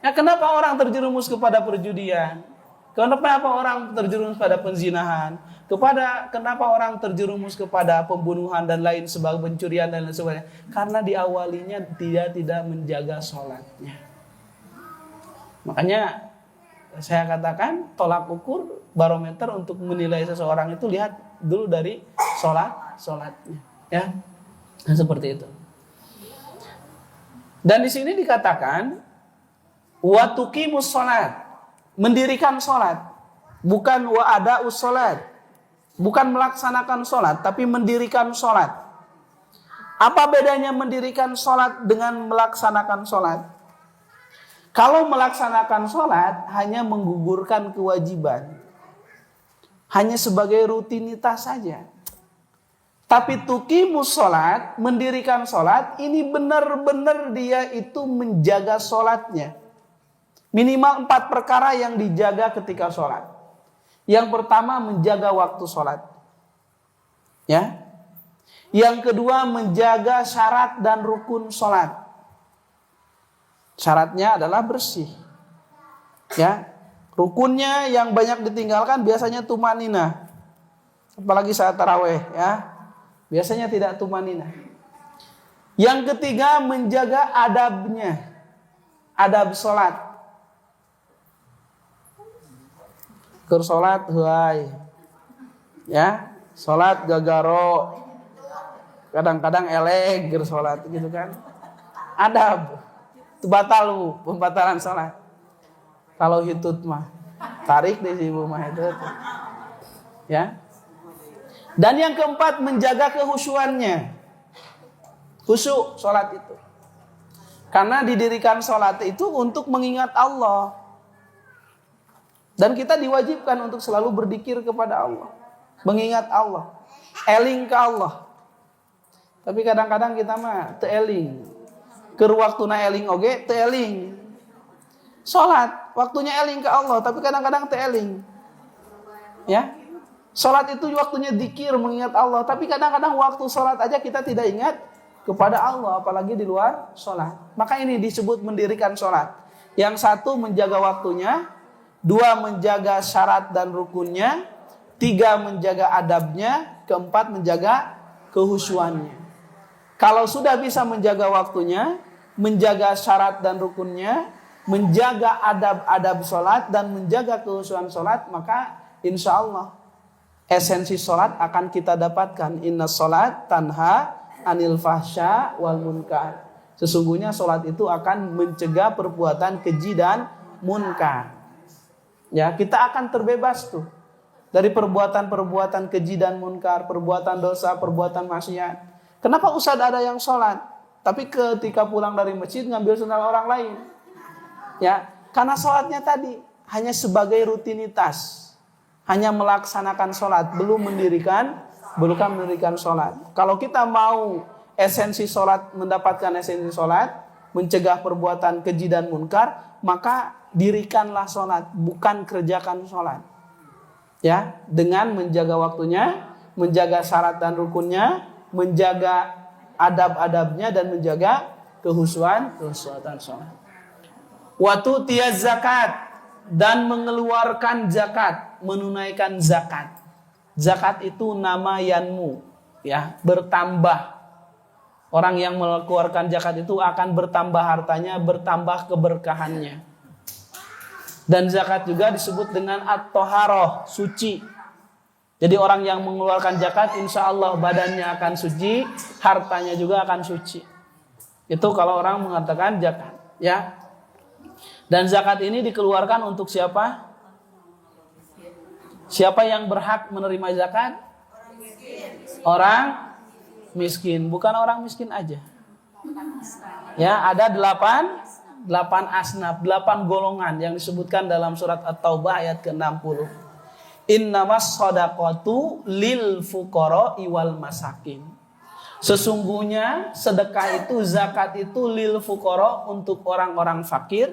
Ya, kenapa orang terjerumus kepada perjudian? Kenapa orang terjerumus pada penzinahan? Kenapa orang terjerumus kepada pembunuhan dan lain sebagainya, pencurian dan lain sebagainya? Karena diawalinya dia tidak menjaga sholatnya. Makanya saya katakan tolak ukur barometer untuk menilai seseorang itu lihat dulu dari sholatnya, ya, nah, seperti itu. Dan di sini dikatakan wa tuqimus sholat, mendirikan sholat, bukan wa ada'us sholat, bukan melaksanakan sholat, tapi mendirikan sholat. Apa bedanya mendirikan sholat dengan melaksanakan sholat? Kalau melaksanakan sholat hanya menggugurkan kewajiban, hanya sebagai rutinitas saja. Tapi tuqimus sholat, mendirikan sholat, ini benar-benar dia itu menjaga sholatnya. Minimal 4 perkara yang dijaga ketika sholat. Yang pertama menjaga waktu sholat, ya. Yang kedua menjaga syarat dan rukun sholat. Syaratnya adalah bersih, ya. Rukunnya yang banyak ditinggalkan biasanya tumanina, apalagi saat taraweh, ya. Biasanya tidak tumanina. Yang ketiga menjaga adabnya, adab sholat. Keur sholat huai, ya. Sholat gagaro, kadang-kadang elek keur sholat gitu kan. Adab. Batal pembatalan sholat. Kalau hitut mah tarik deh si ibu mah itu, ya. Dan yang keempat menjaga kehusuannya, khusyuk sholat itu. Karena didirikan sholat itu untuk mengingat Allah, dan kita diwajibkan untuk selalu berzikir kepada Allah, mengingat Allah, eling ke Allah. Tapi kadang-kadang kita mah teu eling. Keur waktuna eling oge teu eling. Salat waktunya eling ke Allah tapi kadang-kadang teu eling. Ya. Salat itu waktunya zikir mengingat Allah tapi kadang-kadang waktu salat aja kita tidak ingat kepada Allah apalagi di luar salat. Maka ini disebut mendirikan salat. Yang satu menjaga waktunya, dua menjaga syarat dan rukunnya, tiga menjaga adabnya, keempat menjaga kehusuannya. Kalau sudah bisa menjaga waktunya, menjaga syarat dan rukunnya, menjaga adab-adab sholat, dan menjaga kehusuan sholat, maka insya Allah esensi sholat akan kita dapatkan. Inna sholat tanha anil fahsya wal munkar. Sesungguhnya sholat itu akan mencegah perbuatan keji dan munkar. Ya, kita akan terbebas tuh dari perbuatan-perbuatan keji dan munkar, perbuatan dosa, perbuatan maksiat. Kenapa Ustaz ada yang sholat, tapi ketika pulang dari masjid ngambil sendal orang lain? Ya, karena sholatnya tadi hanya sebagai rutinitas, hanya melaksanakan sholat, belum mendirikan sholat. Kalau kita mau esensi sholat, mendapatkan esensi sholat, mencegah perbuatan keji dan munkar, maka dirikanlah sholat, bukan kerjakan sholat. Ya, dengan menjaga waktunya, menjaga syarat dan rukunnya, menjaga adab-adabnya dan menjaga kehusuan sholat. Watu tiaz zakat, dan mengeluarkan zakat, menunaikan zakat. Zakat itu nama yanmu, ya, bertambah. Orang yang mengeluarkan zakat itu akan bertambah hartanya, bertambah keberkahannya. Dan zakat juga disebut dengan at-toharoh, suci. Jadi orang yang mengeluarkan zakat insya Allah badannya akan suci, hartanya juga akan suci. Itu kalau orang mengatakan zakat, ya. Dan zakat ini dikeluarkan untuk siapa? Siapa yang berhak menerima zakat? Orang miskin, bukan orang miskin aja. Ya, ada 8 asnaf, 8 golongan yang disebutkan dalam surat At-Taubah ayat ke-60. Innamas shadaqatu lil fuqara wal masakin. Sesungguhnya sedekah itu, zakat itu lil fuqara, untuk orang-orang fakir,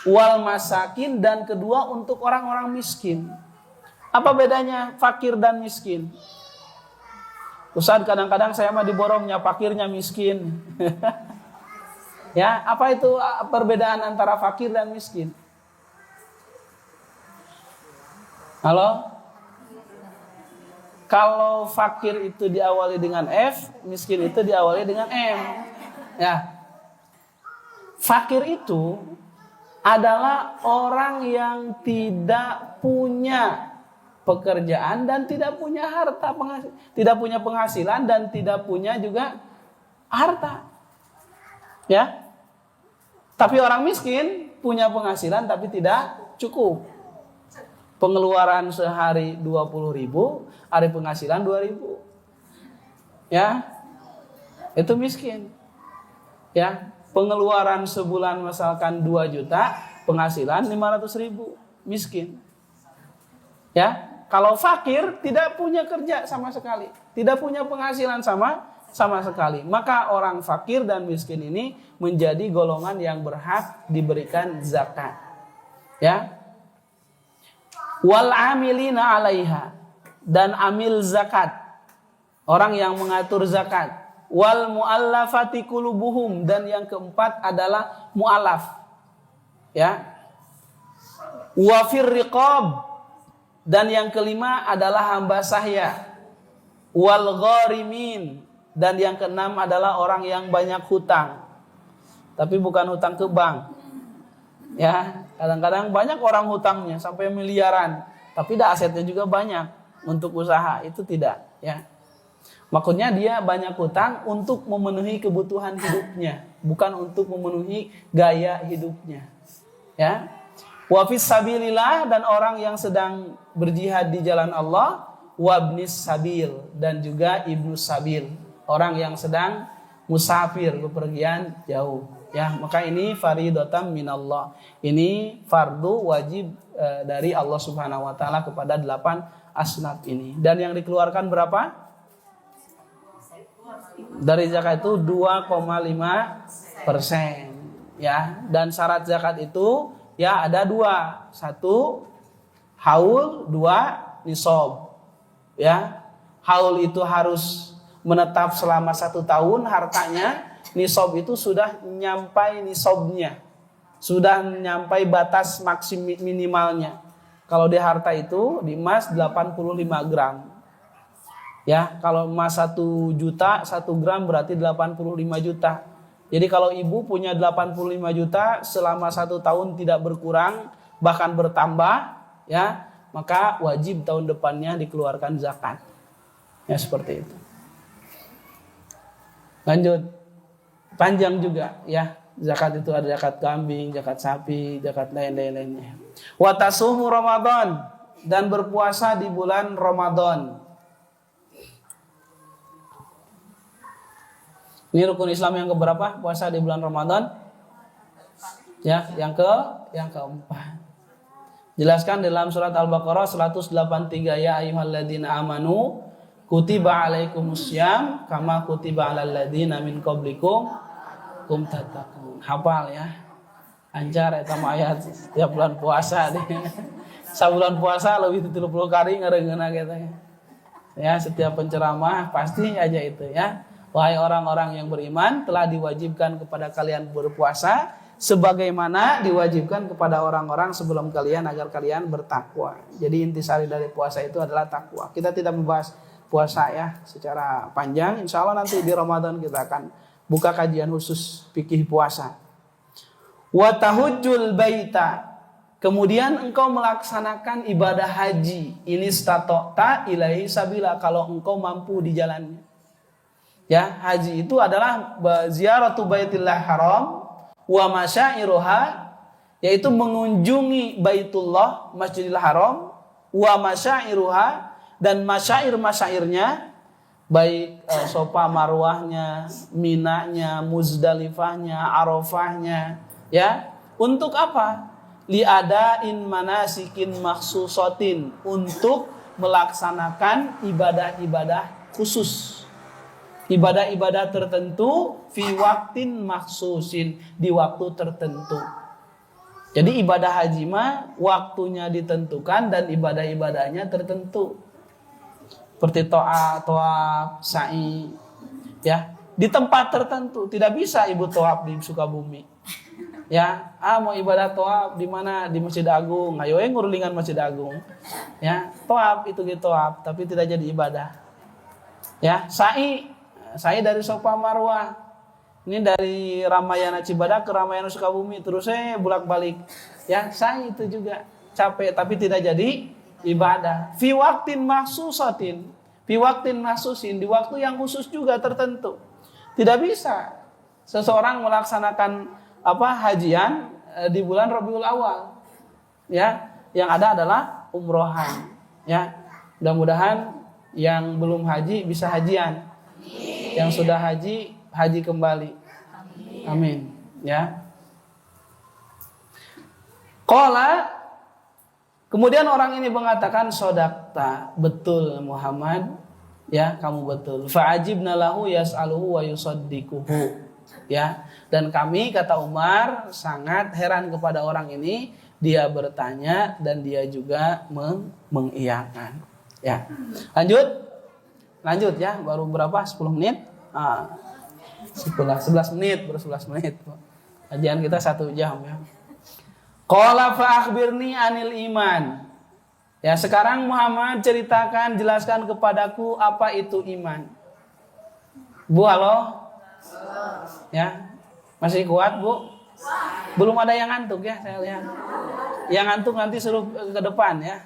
wal masakin, dan kedua untuk orang-orang miskin. Apa bedanya fakir dan miskin? Ustaz, kadang-kadang saya mah diborongnya fakirnya miskin. Ya, apa itu perbedaan antara fakir dan miskin? Halo? Kalau fakir itu diawali dengan F, miskin itu diawali dengan M. Ya. Fakir itu adalah orang yang tidak punya pekerjaan dan tidak punya harta, tidak punya penghasilan dan tidak punya juga harta. Ya. Tapi orang miskin punya penghasilan tapi tidak cukup. Pengeluaran sehari 20.000, hari penghasilan 2.000. Ya. Itu miskin. Ya. Pengeluaran sebulan misalkan 2 juta, penghasilan 500.000, miskin. Ya. Kalau fakir tidak punya kerja sama sekali, tidak punya penghasilan sama sekali, maka orang fakir dan miskin ini menjadi golongan yang berhak diberikan zakat. Ya. Wal amilina 'alaiha, dan amil zakat, orang yang mengatur zakat. Wal muallafati qulubuhum, dan yang keempat adalah muallaf. Ya. Wa fir riqab, dan yang kelima adalah hamba sahya. Wal gharimin, dan yang keenam adalah orang yang banyak hutang. Tapi bukan hutang ke bank. Ya, kadang-kadang banyak orang hutangnya sampai miliaran, tapi asetnya juga banyak untuk usaha, itu tidak, ya. Maksudnya dia banyak hutang untuk memenuhi kebutuhan hidupnya, bukan untuk memenuhi gaya hidupnya. Ya. Wa fis sabilillah, dan orang yang sedang berjihad di jalan Allah, wabnis sabil, dan juga ibnus sabil, orang yang sedang musafir, bepergian jauh. Ya, maka ini faridotam minallah. Ini fardu wajib dari Allah Subhanahu wa taala kepada 8 asnaf ini. Dan yang dikeluarkan berapa? Dari zakat itu 2,5%. Ya, dan syarat zakat itu ya ada 2. 1 haul, 2 nisab. Ya. Haul itu harus menetap selama 1 tahun hartanya. Nisab itu sudah nyampai nisabnya, sudah nyampai batas minimalnya. Kalau di harta itu, di emas 85 gram. Ya, kalau emas 1 juta, 1 gram berarti 85 juta. Jadi kalau ibu punya 85 juta selama 1 tahun tidak berkurang, bahkan bertambah, ya, maka wajib tahun depannya dikeluarkan zakat. Ya, seperti itu. Lanjut. Panjang juga, ya. Zakat itu ada zakat kambing, zakat sapi, zakat lain-lainnya. Wa tasumu Ramadan, dan berpuasa di bulan Ramadan. Ini rukun Islam yang keberapa? Puasa di bulan Ramadan? Ya, yang keempat. Jelaskan dalam surat Al-Baqarah 183, ya ayyuhalladzina amanu kutiba alaikumussyam kama kutiba alal ladzina min qablikum kum tattaqun. Hafal ya. Anjar eta mah ayat tiap bulan puasa deh. Sabulan puasa lebih 30 kali ngareungeuna gitu ya. Ya, setiap penceramah pasti aja itu ya. Wahai orang-orang yang beriman, telah diwajibkan kepada kalian berpuasa sebagaimana diwajibkan kepada orang-orang sebelum kalian agar kalian bertakwa. Jadi intisari dari puasa itu adalah takwa. Kita tidak membahas puasa ya secara panjang. Insya Allah nanti di Ramadan kita akan buka kajian khusus fikih puasa. Wa tahujjul baita, kemudian engkau melaksanakan ibadah haji. Ini statota ilaihi sabila, kalau engkau mampu di jalannya. Ya, haji itu adalah ziaratu baitillah haram wa masyairuha, yaitu mengunjungi Baitullah, Masjidil Haram, wa masyairuha, dan masyair-masyairnya, baik Sofa Marwahnya, Minanya, Muzdalifahnya, Arafahnya, ya. Untuk apa? Liadain manasikin maksusatin, untuk melaksanakan ibadah-ibadah khusus. Ibadah-ibadah tertentu fi waktin maksusin, di waktu tertentu. Jadi ibadah haji mah waktunya ditentukan dan ibadah-ibadahnya tertentu. Seperti to'af, sa'i, ya, di tempat tertentu. Tidak bisa ibu to'af di Sukabumi. Ya, mau ibadah to'af di mana? Di Masjid Agung. Ayo ngurulingan Masjid Agung. Ya, to'af itu gitu to'af, tapi tidak jadi ibadah. Ya, sa'i dari Safa Marwah. Ini dari Ramayana Cibadak ke Ramayana Sukabumi, terus saya bolak-balik. Ya, sa'i itu juga capek tapi tidak jadi ibadah. Fi waktin maksusatin, fi waktin maksusin, di waktu yang khusus juga tertentu. Tidak bisa seseorang melaksanakan hajian di bulan Rabiul Awal. Ya, yang ada adalah umrohan. Ya, mudah-mudahan yang belum haji bisa hajian. Yang sudah haji kembali. Amin. Ya. Qala, kemudian orang ini mengatakan, sodakta, betul Muhammad, ya kamu betul. Fa'ajibna lahu yas'aluhu wa yusaddiquhu. Ya, dan kami, kata Umar, sangat heran kepada orang ini. Dia bertanya dan dia juga mengiyakan. Ya. Lanjut ya, baru berapa? 10 menit? 11 menit, baru 11 menit. Kajian kita 1 jam ya. Qala fa akhbirni anil iman. Ya, sekarang Muhammad ceritakan, jelaskan kepadaku apa itu iman. Bu, halo? Ya. Masih kuat, Bu? Belum ada yang ngantuk ya, saya lihat. Yang ngantuk nanti suruh ke depan ya.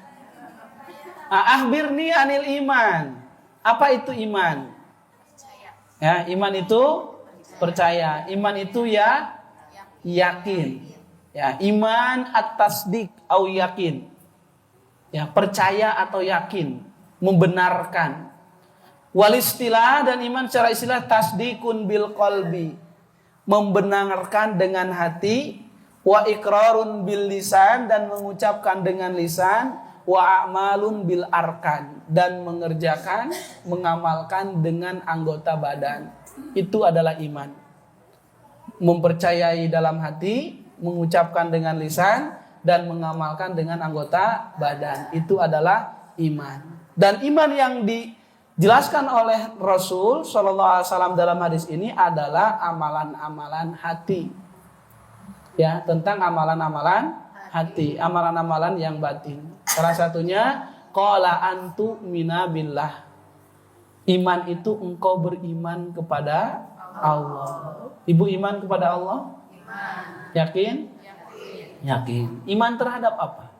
Akhbirni anil iman. Apa itu iman? Ya, iman itu percaya. Iman itu ya yakin. Ya, iman at-tasdik au yakin. Ya, percaya atau yakin, membenarkan. Wal istilah, dan iman secara istilah tasdikun bil qalbi, membenarkan dengan hati, wa iqrarun bil lisan, dan mengucapkan dengan lisan, wa a'malun bil arkan, dan mengerjakan, mengamalkan dengan anggota badan. Itu adalah iman. Mempercayai dalam hati, mengucapkan dengan lisan, dan mengamalkan dengan anggota badan. Itu adalah iman. Dan iman yang dijelaskan oleh Rasul SAW dalam hadis ini adalah amalan-amalan hati. Ya, tentang amalan-amalan hati, amalan-amalan yang batin. Salah satunya qala antu mina billah. Iman itu engkau beriman kepada Allah. Ibu iman kepada Allah? Iman. Yakin? Yakin. Iman terhadap apa?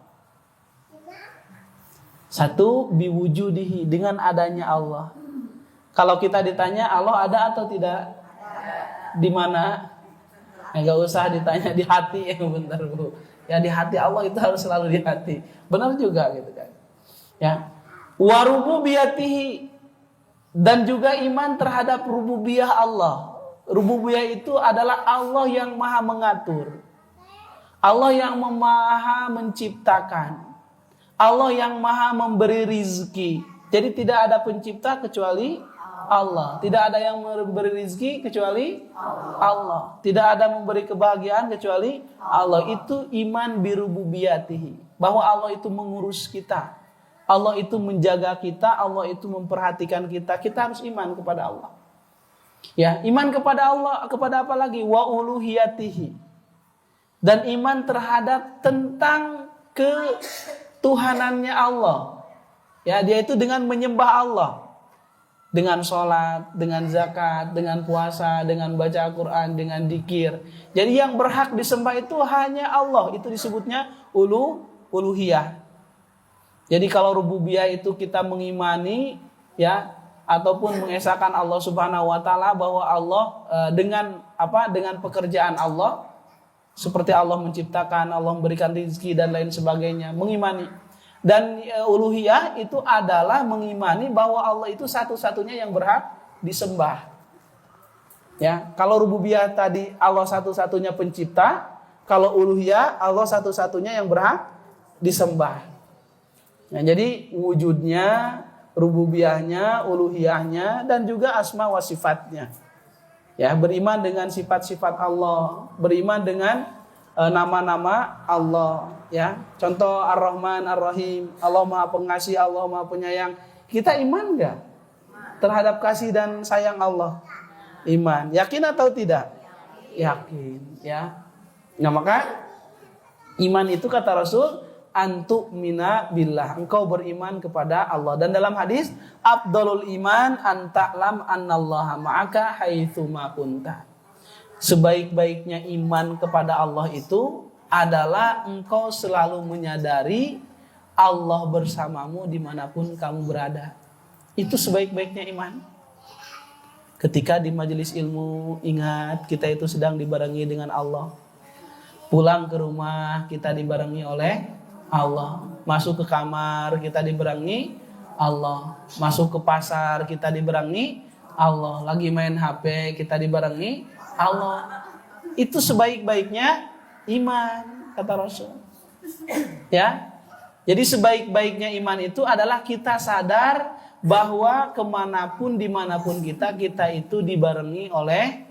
Satu, biwujudihi, dengan adanya Allah. Kalau kita ditanya Allah ada atau tidak? Di mana? Enggak usah ditanya di hati ya, bentar Bu. Ya, di hati Allah itu harus selalu di hati. Benar juga gitu kan. Ya. Wa rububiyatihi, dan juga iman terhadap rububiyah Allah. Rububiyah itu adalah Allah yang maha mengatur. Allah yang maha menciptakan. Allah yang maha memberi rizki. Jadi tidak ada pencipta kecuali Allah. Tidak ada yang memberi rizki kecuali Allah. Tidak ada memberi kebahagiaan kecuali Allah. Itu iman birububiyatihi. Bahwa Allah itu mengurus kita. Allah itu menjaga kita. Allah itu memperhatikan kita. Kita harus iman kepada Allah. Ya, iman kepada Allah, kepada apa lagi? Wa uluhiyatihi. Dan iman terhadap tentang ketuhanannya Allah. Ya, dia itu dengan menyembah Allah. Dengan sholat, dengan zakat, dengan puasa, dengan baca Al-Quran, dengan dzikir. Jadi yang berhak disembah itu hanya Allah. Itu disebutnya uluhiyah. Jadi kalau rububiyah itu kita mengimani, ya, ataupun mengesahkan Allah Subhanahu wa taala, bahwa Allah dengan pekerjaan Allah, seperti Allah menciptakan, Allah memberikan rezeki dan lain sebagainya, mengimani. Dan uluhiyah itu adalah mengimani bahwa Allah itu satu-satunya yang berhak disembah. Ya, kalau rububiyah tadi Allah satu-satunya pencipta, kalau uluhiyah Allah satu-satunya yang berhak disembah. Nah, jadi wujudnya, rububiyahnya, uluhiyahnya, dan juga asma wa sifatnya. Ya, beriman dengan sifat-sifat Allah, beriman dengan nama-nama Allah. Ya, contoh Ar-Rahman, Ar-Rahim, Allah Maha Pengasih, Allah Maha Penyayang. Kita iman nggak terhadap kasih dan sayang Allah? Iman. Yakin atau tidak? Yakin. Ya. Nah, maka iman itu kata Rasul, antuk mina billah, engkau beriman kepada Allah. Dan dalam hadis, afdalul iman anta'lam annallaha ma'aka haitsu ma kunta. Sebaik-baiknya iman kepada Allah itu adalah engkau selalu menyadari Allah bersamamu dimanapun kamu berada. Itu sebaik-baiknya iman. Ketika di majelis ilmu, ingat kita itu sedang dibarengi dengan Allah. Pulang ke rumah kita dibarengi oleh Allah. Masuk ke kamar kita dibarengi Allah. Masuk ke pasar kita dibarengi Allah. Lagi main HP kita dibarengi Allah. Itu sebaik-baiknya iman, kata Rasul. Ya. Jadi sebaik-baiknya iman itu adalah kita sadar bahwa kemanapun dimanapun kita itu dibarengi oleh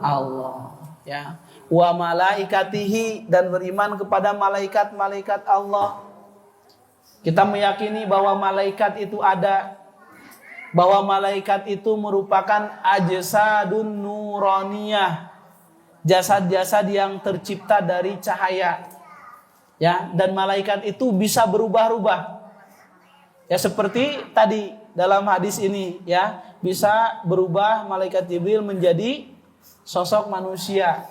Allah. Ya. Wa malaikatihi, dan beriman kepada malaikat-malaikat Allah. Kita meyakini bahwa malaikat itu ada, bahwa malaikat itu merupakan ajsadun nuraniyah, jasad-jasad yang tercipta dari cahaya. Ya, dan malaikat itu bisa berubah-ubah. Ya, seperti tadi dalam hadis ini, ya, bisa berubah malaikat Jibril menjadi sosok manusia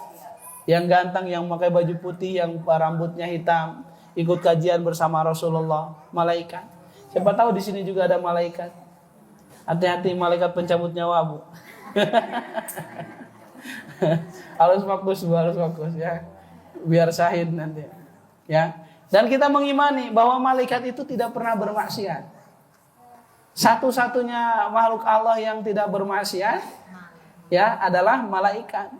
yang ganteng, yang pakai baju putih, yang rambutnya hitam, ikut kajian bersama Rasulullah. Malaikat. Siapa tahu di sini juga ada malaikat. Hati-hati malaikat pencabut nyawa, Bu. harus fokus ya. Biar syahid nanti. Ya. Dan kita mengimani bahwa malaikat itu tidak pernah bermaksiat. Satu-satunya makhluk Allah yang tidak bermaksiat, ya, adalah malaikat.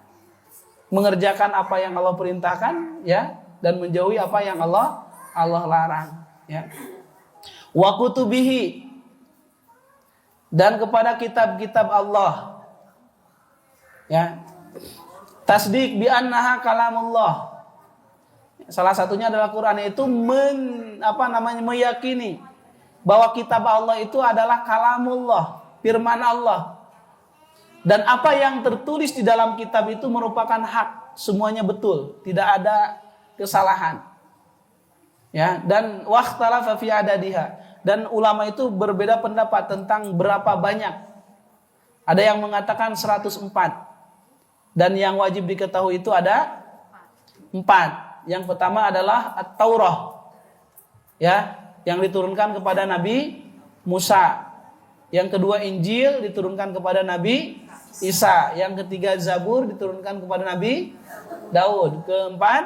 Mengerjakan apa yang Allah perintahkan, ya, dan menjauhi apa yang Allah larang, ya. Wa kutubihi, dan kepada kitab-kitab Allah, ya. Tasdik bi annaha kalamullah. Salah satunya adalah Quran, itu meyakini bahwa kitab Allah itu adalah kalamullah, firman Allah. Dan apa yang tertulis di dalam kitab itu merupakan hak, semuanya betul, tidak ada kesalahan. Ya, dan waqtalafa fi adadiha, dan ulama itu berbeda pendapat tentang berapa banyak. Ada yang mengatakan 104. Dan yang wajib diketahui itu ada 4. Yang pertama adalah At-Taurah. Ya, yang diturunkan kepada Nabi Musa. Yang kedua Injil diturunkan kepada Nabi Isa. Yang ketiga Zabur diturunkan kepada Nabi Daud. Keempat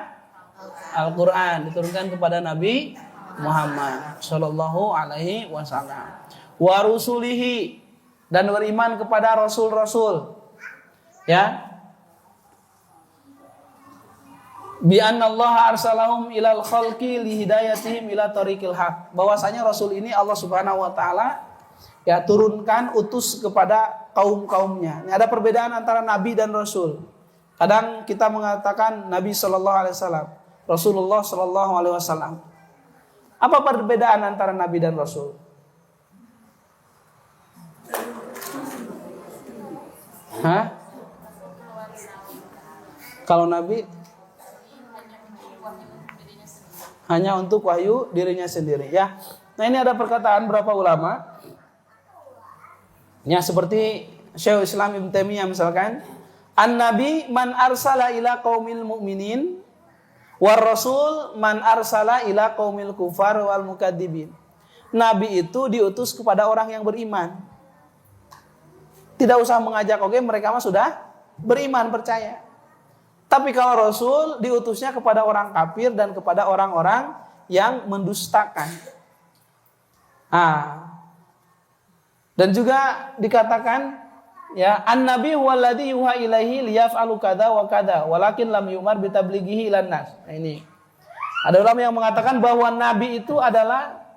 Al-Quran diturunkan kepada Nabi Muhammad Sallallahu Alaihi Wasallam. Wa rusulihi, dan beriman kepada rasul-rasul. Ya. Bi anna Allah arsalahum ilal khalqi li hidayatihim ila tariqil haq. Bahwasanya rasul ini Allah Subhanahu wa taala ya turunkan, utus kepada kaum-kaumnya. Ini ada perbedaan antara nabi dan rasul. Kadang kita mengatakan Nabi sallallahu alaihi wasallam, Rasulullah sallallahu alaihi wasallam. Apa perbedaan antara nabi dan rasul? Kalau nabi hanya untuk wahyu dirinya sendiri, ya. Nah, ini ada perkataan berapa ulama. Ya, seperti Syekhul Islam Ibnu Taimiyah misalkan, an-nabi man arsala ila qaumil mu'minin war rasul man arsala ila qaumil kufar wal mukadzibin. Nabi itu diutus kepada orang yang beriman. Tidak usah mengajak, oke, mereka mah sudah beriman, percaya. Tapi kalau Rasul diutusnya kepada orang kafir dan kepada orang-orang yang mendustakan. Dan juga dikatakan, ya, an-nabi huwallazi yuha ilaihi liyaf'alu kadza wa kadza walakin lam yumar bitablighihi ilan nas. Nah, ini ada ulama yang mengatakan bahwa nabi itu adalah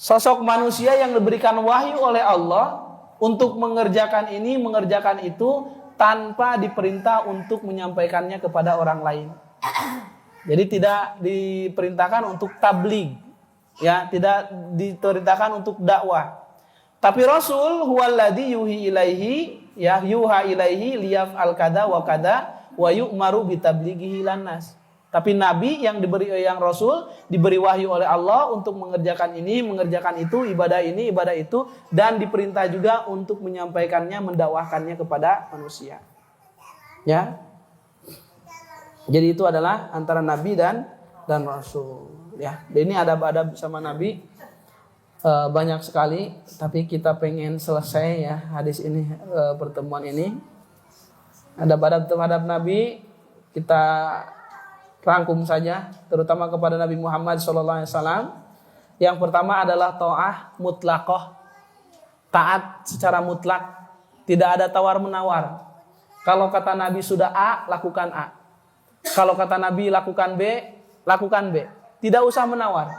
Sosok manusia yang diberikan wahyu oleh Allah untuk mengerjakan ini, mengerjakan itu tanpa diperintah untuk menyampaikannya kepada orang lain. Jadi tidak diperintahkan untuk tabligh, ya, tidak diperintahkan untuk dakwah. Tapi Rasul huwallazi yuhi ilaihi, ya, yuha ilaihi liyaf'al kada wa kada wa yu'maru bitablighihi lannas. Tapi Nabi yang Rasul diberi wahyu oleh Allah untuk mengerjakan ini, mengerjakan itu, ibadah ini, ibadah itu, dan diperintah juga untuk menyampaikannya, mendakwahkannya kepada manusia. Ya. Jadi itu adalah antara Nabi dan Rasul. Ya. Ini adab-adab sama Nabi banyak sekali, tapi kita pengen selesai ya hadis ini, pertemuan ini. Adab-adab terhadap Nabi kita rangkum saja, terutama kepada Nabi Muhammad SAW. Yang pertama adalah ta'ah mutlaqah, taat secara mutlak, tidak ada tawar menawar. Kalau kata Nabi sudah A, lakukan A. Kalau kata Nabi lakukan B, lakukan B. Tidak usah menawar.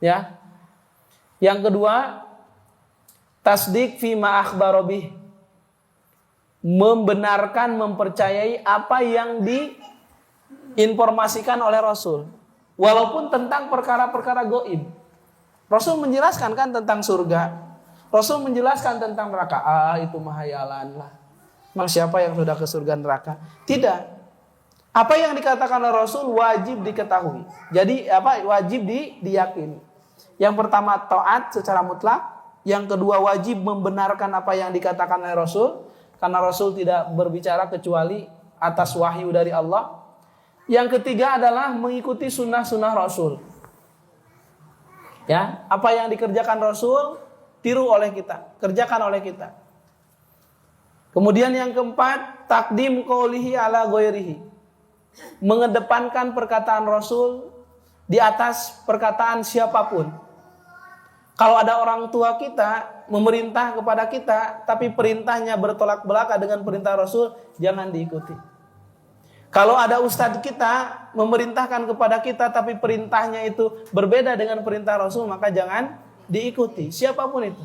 Ya. Yang kedua, tasdik fima akhbaro bih, membenarkan, mempercayai apa yang diinformasikan oleh Rasul, walaupun tentang perkara-perkara gaib. Rasul menjelaskan kan tentang surga, Rasul menjelaskan tentang neraka. Itu mahayalan lah. Memang siapa yang sudah ke surga neraka? Tidak. Apa yang dikatakan oleh Rasul wajib diketahui. Jadi wajib diyakini. Yang pertama taat secara mutlak, yang kedua wajib membenarkan apa yang dikatakan oleh Rasul, karena Rasul tidak berbicara kecuali atas wahyu dari Allah. Yang ketiga adalah mengikuti sunnah-sunnah Rasul. Ya, apa yang dikerjakan Rasul, tiru oleh kita, kerjakan oleh kita. Kemudian yang keempat, takdim qaulihi ala ghairihi, mengedepankan perkataan Rasul di atas perkataan siapapun. Kalau ada orang tua kita memerintah kepada kita, tapi perintahnya bertolak belakang dengan perintah Rasul, jangan diikuti. Kalau ada ustadz kita memerintahkan kepada kita, tapi perintahnya itu berbeda dengan perintah Rasul, maka jangan diikuti. Siapapun itu.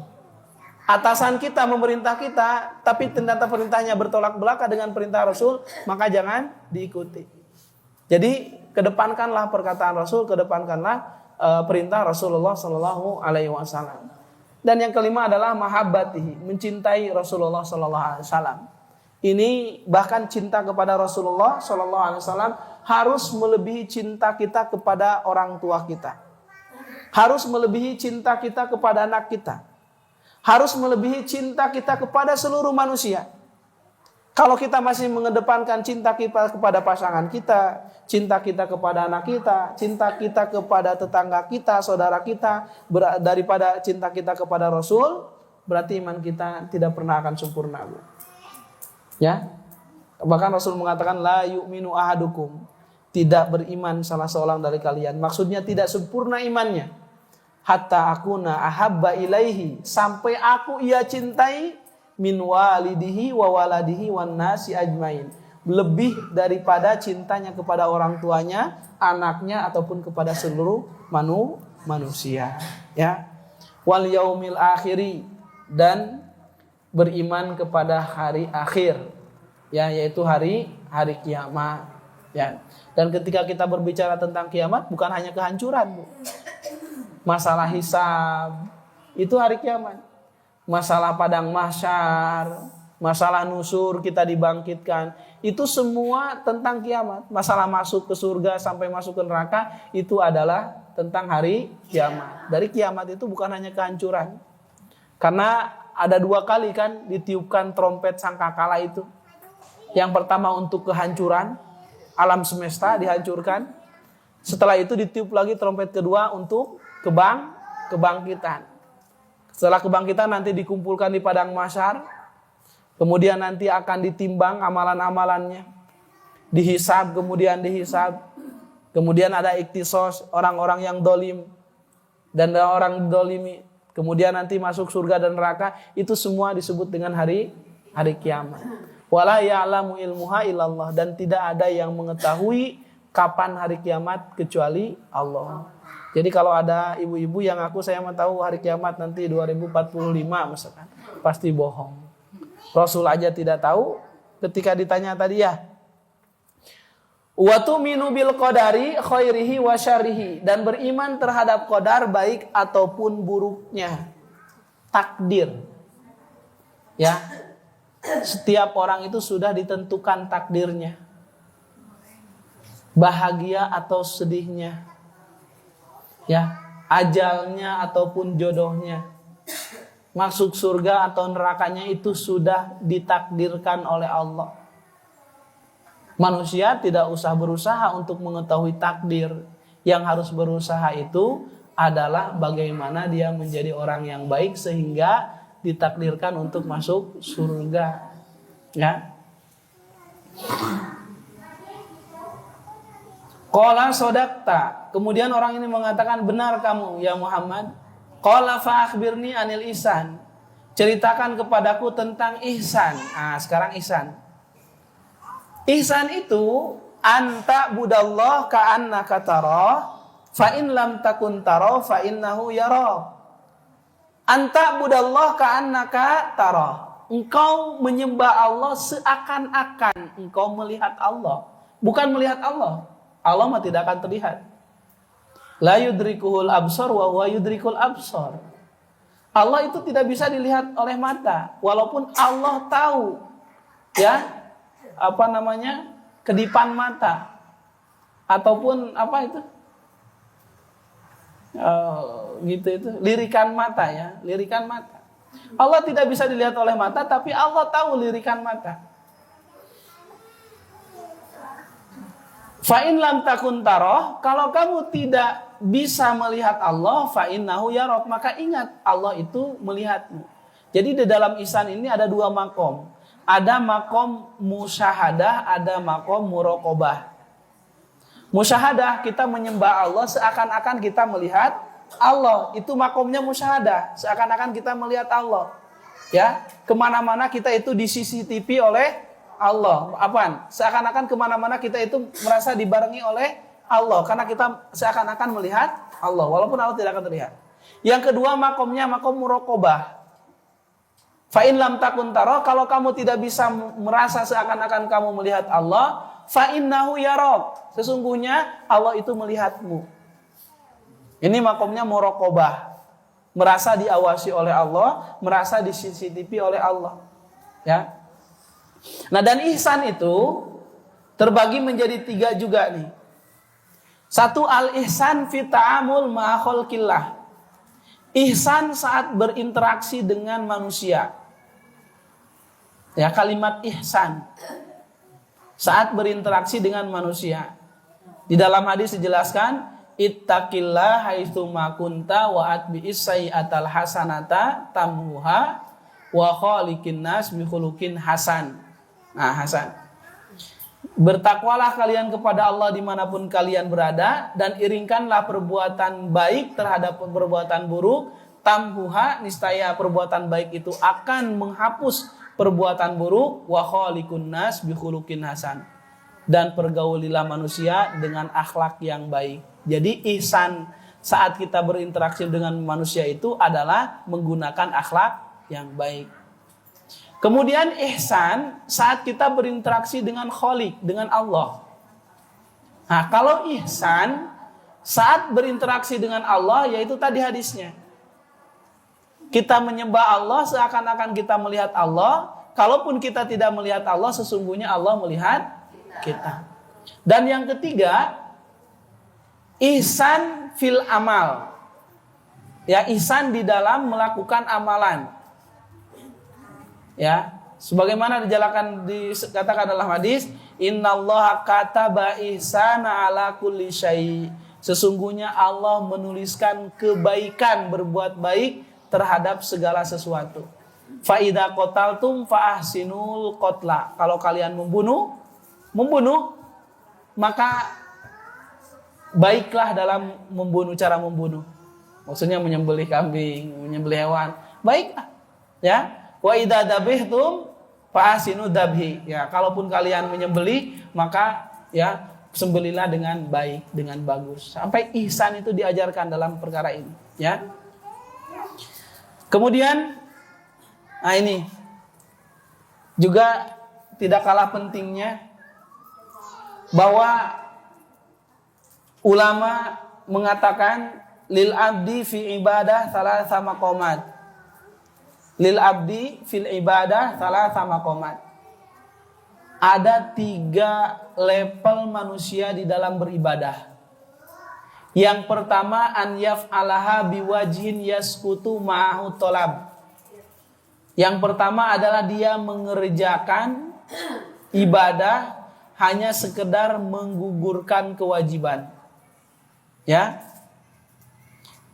Atasan kita memerintah kita, tapi ternyata perintahnya bertolak belakang dengan perintah Rasul, maka jangan diikuti. Jadi kedepankanlah perkataan Rasul, kedepankanlah perintah Rasulullah Sallallahu Alaihi Wasallam. Dan yang kelima adalah mahabbatihi, mencintai Rasulullah Sallallahu Alaihi Wasallam. Ini bahkan cinta kepada Rasulullah Sallallahu Alaihi Wasallam harus melebihi cinta kita kepada orang tua kita, harus melebihi cinta kita kepada anak kita, harus melebihi cinta kita kepada seluruh manusia. Kalau kita masih mengedepankan cinta kita kepada pasangan kita, cinta kita kepada anak kita, cinta kita kepada tetangga kita, saudara kita, daripada cinta kita kepada Rasul, berarti iman kita tidak pernah akan sempurna. Ya, bahkan Rasul mengatakan la yu'minu ahadukum, tidak beriman salah seorang dari kalian. Maksudnya tidak sempurna imannya. Hatta akuna ahabba ilaihi, sampai aku ia cintai min walidihi wa waladihi wan nasi ajmain, lebih daripada cintanya kepada orang tuanya, anaknya, ataupun kepada seluruh manusia. Ya, wal yaumil akhiri, dan beriman kepada hari akhir, ya, yaitu hari kiamat. Ya, dan ketika kita berbicara tentang kiamat, bukan hanya kehancuran, Bu. Masalah hisab itu hari kiamat. Masalah padang mahsyar, masalah nusur, kita dibangkitkan, itu semua tentang kiamat. Masalah masuk ke surga sampai masuk ke neraka, itu adalah tentang hari kiamat. Dari kiamat itu bukan hanya kehancuran. Karena ada 2 kali kan ditiupkan trompet sangkakala itu. Yang pertama untuk kehancuran, alam semesta dihancurkan. Setelah itu ditiup lagi trompet kedua untuk kebangkitan. Setelah kebangkitan nanti dikumpulkan di padang mahsyar. Kemudian nanti akan ditimbang amalan-amalannya. Dihisab, kemudian dihisab. Kemudian ada iktisos, orang-orang yang dolim dan orang dolimi. Kemudian nanti masuk surga dan neraka. Itu semua disebut dengan hari kiamat. Wala ya'lamu ilmuha illallah, dan tidak ada yang mengetahui kapan hari kiamat kecuali Allah. Jadi kalau ada ibu-ibu yang saya mau tahu hari kiamat nanti 2045 misalkan, pasti bohong. Rasul aja tidak tahu ketika ditanya tadi ya. Wa tu'minu bil qadari khairihi wa syarrihi, dan beriman terhadap qadar baik ataupun buruknya. Takdir. Ya. Setiap orang itu sudah ditentukan takdirnya. Bahagia atau sedihnya. Ya, ajalnya ataupun jodohnya, masuk surga atau nerakanya itu sudah ditakdirkan oleh Allah. Manusia tidak usah berusaha untuk mengetahui takdir. Yang harus berusaha itu adalah bagaimana dia menjadi orang yang baik sehingga ditakdirkan untuk masuk surga. Ya. Qala sodakta. Kemudian orang ini mengatakan, benar kamu ya Muhammad. Qala fa akhbirni anil ihsan. Ceritakan kepadaku tentang ihsan. Sekarang ihsan. Ihsan itu anta budallah ka'annaka tarah, fa in lam takun tarah fa innahu yarah. Anta budallah ka'annaka tarah. Engkau menyembah Allah seakan-akan engkau melihat Allah. Bukan melihat Allah. Allah mah tidak akan terlihat. La yudrikuhul absar wa huwa yudrikul absar. Allah itu tidak bisa dilihat oleh mata, walaupun Allah tahu ya kedipan mata ataupun lirikan mata ya, lirikan mata. Allah tidak bisa dilihat oleh mata, tapi Allah tahu lirikan mata. Fa in lam takun tarah, kalau kamu tidak bisa melihat Allah, fa innahu yarok, maka ingat Allah itu melihatmu. Jadi di dalam ihsan ini ada dua makom. Ada makom musyahadah, ada makom muraqabah. Musyahadah, kita menyembah Allah seakan-akan kita melihat Allah. Itu makomnya musyahadah, seakan-akan kita melihat Allah. Ya, kemana-mana kita itu di CCTV oleh Allah. Apaan? Seakan-akan kemana-mana kita itu merasa dibarengi oleh Allah, karena kita seakan-akan melihat Allah, walaupun Allah tidak akan terlihat. Yang kedua makomnya makom muraqabah. Fa in lam takun tara, kalau kamu tidak bisa merasa seakan-akan kamu melihat Allah, fa innahu yarok, sesungguhnya Allah itu melihatmu. Ini makomnya muraqabah, merasa diawasi oleh Allah, merasa di CCTV oleh Allah. Ya. Nah, dan ihsan itu terbagi menjadi 3 juga nih. Satu, al-ihsan fi ta'amul ma'a khalqillah. Ihsan saat berinteraksi dengan manusia. Ya, kalimat ihsan. Saat berinteraksi dengan manusia. Di dalam hadis dijelaskan, ittaqillah haitsu ma kunta wa atbi'is sayyi'atal hasanata tamhuha wa khaliqin nas bi khuluqin hasan. Nah, hasan. Bertakwalah kalian kepada Allah dimanapun kalian berada, dan iringkanlah perbuatan baik terhadap perbuatan buruk. Tamhuha, niscaya perbuatan baik itu akan menghapus perbuatan buruk. Wa khaliqun nas bi khuluqin hasan, dan pergaulilah manusia dengan akhlak yang baik. Jadi ihsan saat kita berinteraksi dengan manusia itu adalah menggunakan akhlak yang baik. Kemudian ihsan saat kita berinteraksi dengan Khaliq, dengan Allah. Nah, kalau ihsan saat berinteraksi dengan Allah, yaitu tadi hadisnya. Kita menyembah Allah seakan-akan kita melihat Allah. Kalaupun kita tidak melihat Allah, sesungguhnya Allah melihat kita. Dan yang ketiga, ihsan fil amal. Ya, ihsan di dalam melakukan amalan. Ya, sebagaimana dikatakan dalam hadis, innallaha kataba ihsana ala kulli syai. Sesungguhnya Allah menuliskan kebaikan, berbuat baik terhadap segala sesuatu. Fa idza qataltum fa ahsinul qatla. Kalau kalian membunuh, maka baiklah dalam membunuh, cara membunuh. Maksudnya menyembelih kambing, menyembelih hewan. Baiklah. Ya. Wa idza dabihtum fa ahsinu dabhi. Ya, kalaupun kalian menyembelih, maka ya sembelilah dengan baik, dengan bagus. Sampai ihsan itu diajarkan dalam perkara ini, ya. Kemudian, nah ini juga tidak kalah pentingnya bahwa ulama mengatakan lil abdi fi ibadah thalatha maqamat. Lil abdi fil ibadah thalatha maqamat. Ada 3 level manusia di dalam beribadah. Yang pertama, an yaf'alaha biwajhin yaskutu ma'ahu tolab. Yang pertama adalah dia mengerjakan ibadah hanya sekedar menggugurkan kewajiban. Ya.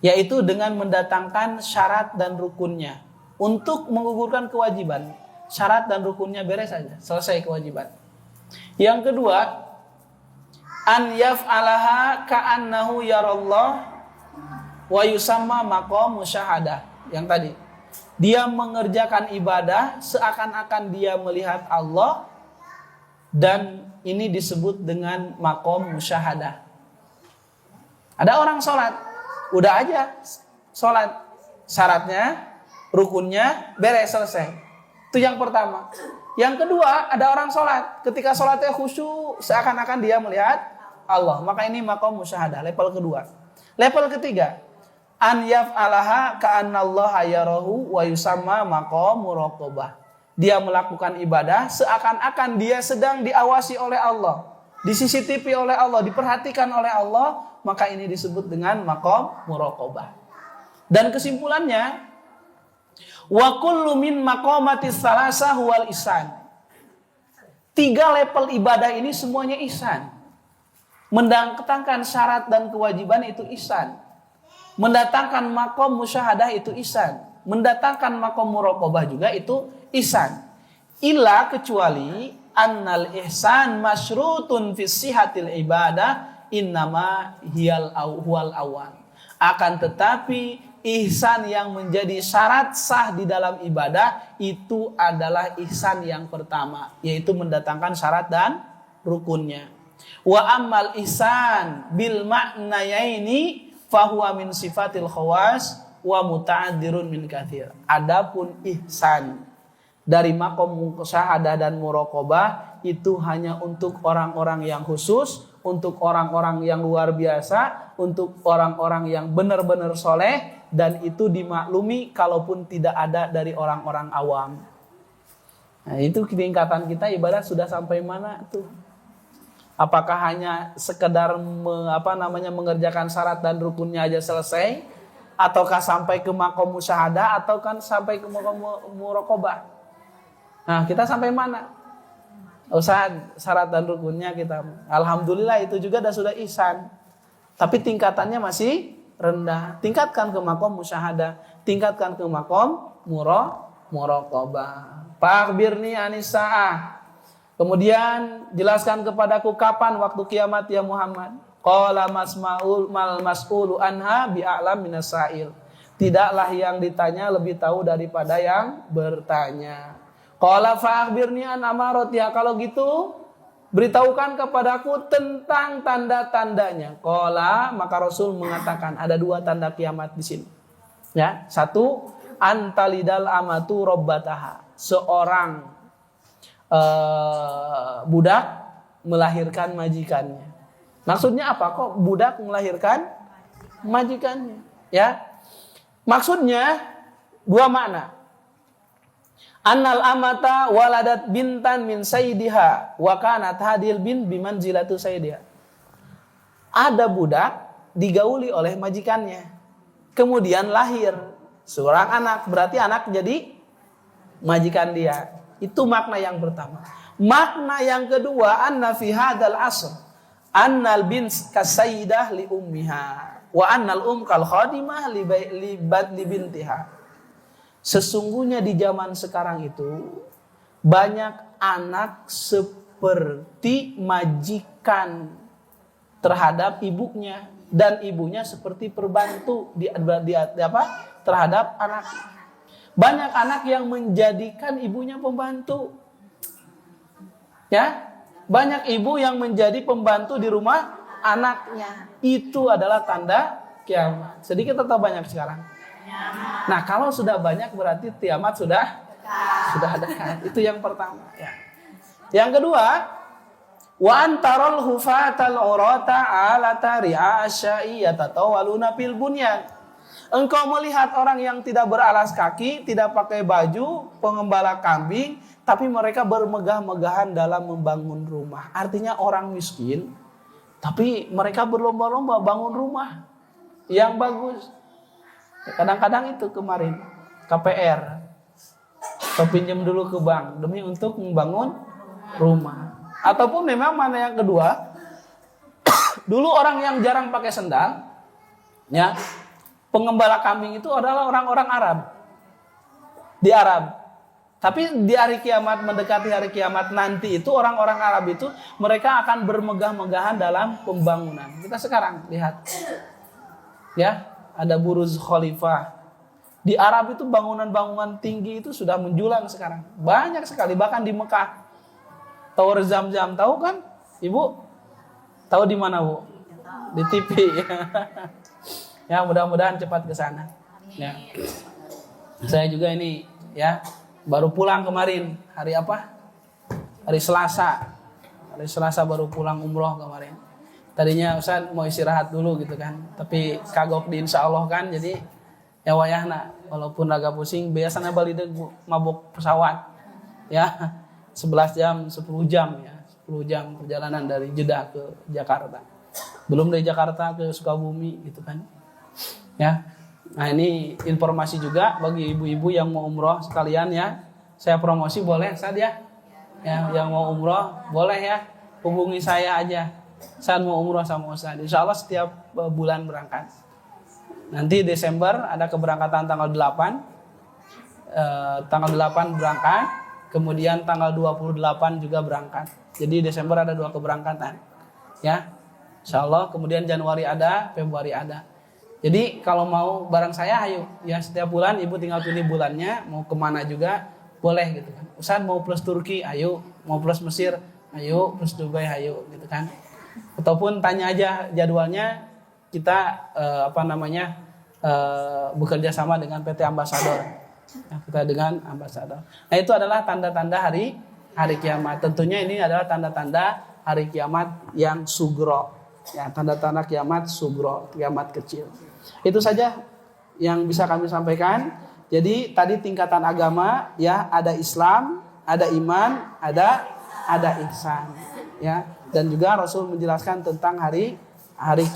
Yaitu dengan mendatangkan syarat dan rukunnya. Untuk menggugurkan kewajiban, syarat dan rukunnya beres saja, selesai kewajiban. Yang kedua, an yaf'alaha ka'annahu yarallah wa yusamma maqam musyahadah. Yang tadi, dia mengerjakan ibadah seakan-akan dia melihat Allah, dan ini disebut dengan maqam musyahadah. Ada orang sholat, udah aja sholat, syaratnya, rukunnya beres, selesai. Itu yang pertama. Yang kedua, ada orang sholat, ketika sholatnya khusyuk seakan-akan dia melihat Allah, maka ini maqam musyahadah, level kedua. Level ketiga, an yaf'alaha ka'annallaha yarahu wa yusamma maqam muraqabah. Dia melakukan ibadah seakan-akan dia sedang diawasi oleh Allah, di-CCTV oleh Allah, diperhatikan oleh Allah, maka ini disebut dengan maqam muraqabah. Dan kesimpulannya, wa kullu min maqamatis salasah wal ihsan. 3 level ibadah ini semuanya ihsan. Mendatangkan syarat dan kewajiban itu ihsan. Mendatangkan maqam musyahadah itu ihsan. Mendatangkan maqam muraqabah juga itu ihsan. Illa kecuali annal ihsan masyrutun fi sihatil ibadah innama huwal awal. Akan tetapi ihsan yang menjadi syarat sah di dalam ibadah itu adalah ihsan yang pertama, yaitu mendatangkan syarat dan rukunnya. Wa ammal ihsan bil ma'nayaini fahuwa min sifatil khawas wa muta'addirun min katsir. Adapun ihsan dari maqam musyahadah dan muraqabah itu hanya untuk orang-orang yang khusus, untuk orang-orang yang luar biasa, untuk orang-orang yang benar-benar soleh, dan itu dimaklumi kalaupun tidak ada dari orang-orang awam. Nah, itu tingkatan kita ibadah sudah sampai mana tuh? Apakah hanya sekedar mengerjakan syarat dan rukunnya aja selesai, ataukah sampai ke maqam musyahadah, atau kan sampai ke maqam muraqabah? Nah, kita sampai mana? Ustaz, syarat dan rukunnya kita, alhamdulillah itu juga sudah ihsan, tapi tingkatannya masih rendah. Tingkatkan ke maqam musyahadah, tingkatkan ke maqam muraqabah. Fa'akhbirni anis sa'ah. Kemudian jelaskan kepadaku kapan waktu kiamat ya Muhammad. Qala mas'ulu anha bi'a'lam minas sa'il. Tidaklah yang ditanya lebih tahu daripada yang bertanya. Qala fa'akhbirni an amaratiha. Kalau gitu beritahukan kepadaku tentang tanda-tandanya. Qala, maka Rasul mengatakan ada 2 tanda kiamat di sini. Ya, 1, antalidal amatu rabbataha. Seorang budak melahirkan majikannya. Maksudnya apa? Kok budak melahirkan majikannya? Ya. Maksudnya 2 makna. Annal amata waladat bintan min sayyidiha wa kanat hadil bin bimanzilatu sayyidiha. Ada budak digauli oleh majikannya. Kemudian lahir seorang anak, berarti anak jadi majikan dia. Itu makna yang pertama. Makna yang kedua, anna fi hadzal asr annal bin kasayyidah li ummiha wa annal kal khadimah li bintiha. Sesungguhnya di zaman sekarang itu banyak anak seperti majikan terhadap ibunya, dan ibunya seperti perbantu terhadap anak. Banyak anak yang menjadikan ibunya pembantu. Ya. Banyak ibu yang menjadi pembantu di rumah anaknya. Itu adalah tanda kiamat. Sedikit atau banyak sekarang? Nah, kalau sudah banyak berarti kiamat sudah dekat. Itu yang pertama, ya. Yang kedua, wa antarul hufatal urata ala tari'a asya'i yatatawaluna fil bunyan. Engkau melihat orang yang tidak beralas kaki, tidak pakai baju, pengembala kambing, tapi mereka bermegah-megahan dalam membangun rumah. Artinya orang miskin, tapi mereka berlomba-lomba bangun rumah yang bagus. Kadang-kadang itu kemarin KPR, pinjam dulu ke bank demi untuk membangun rumah. Ataupun memang mana yang kedua, dulu orang yang jarang pakai sendal, ya, pengembala kambing itu adalah orang-orang Arab. Di Arab. Tapi di hari kiamat, mendekati hari kiamat nanti itu orang-orang Arab itu mereka akan bermegah-megahan dalam pembangunan. Kita sekarang lihat. Ya, ada Burj Khalifah. Di Arab itu bangunan-bangunan tinggi itu sudah menjulang sekarang. Banyak sekali, bahkan di Mekah. Tower Zam-Zam, tahu kan? Ibu? Tahu di mana, Bu? Di TV. Ya, mudah-mudahan cepat ke sana. Ya. Saya juga ini ya, baru pulang kemarin. Hari apa? Hari Selasa. Hari Selasa baru pulang umroh kemarin. Tadinya Ustaz mau istirahat dulu gitu kan. Tapi kagok di insya Allah kan. Jadi ya wayahna. Walaupun agak pusing. Biasanya balik mabuk pesawat. Ya, 11 jam, 10 jam ya. 10 jam perjalanan dari Jeddah ke Jakarta. Belum dari Jakarta ke Sukabumi gitu kan. Ya, nah ini informasi juga bagi ibu-ibu yang mau umroh sekalian ya. Saya promosi boleh Ustaz ya. Ya, yang mau umroh boleh ya, hubungi saya aja. Saya mau umroh sama Ustaz. Insya Allah setiap bulan berangkat. Nanti Desember ada keberangkatan tanggal 8. Tanggal 8 berangkat. Kemudian tanggal 28 juga berangkat. Jadi Desember ada 2 keberangkatan. Ya, Insya Allah. Kemudian Januari ada, Februari ada. Jadi kalau mau bareng saya, ayo ya, setiap bulan ibu tinggal pilih bulannya, mau kemana juga boleh gitu kan. Ustaz mau plus Turki, ayo. Mau plus Mesir, ayo. Plus Dubai, ayo gitu kan. Ataupun tanya aja jadwalnya, kita bekerja sama dengan PT Ambassador. Ya, kita dengan Ambassador. Nah, itu adalah tanda-tanda hari kiamat. Tentunya ini adalah tanda-tanda hari kiamat yang sugro. Ya, tanda-tanda kiamat sugro, kiamat kecil. Itu saja yang bisa kami sampaikan. Jadi tadi tingkatan agama ya, ada Islam, ada iman, ada ihsan. Ya, dan juga Rasul menjelaskan tentang hari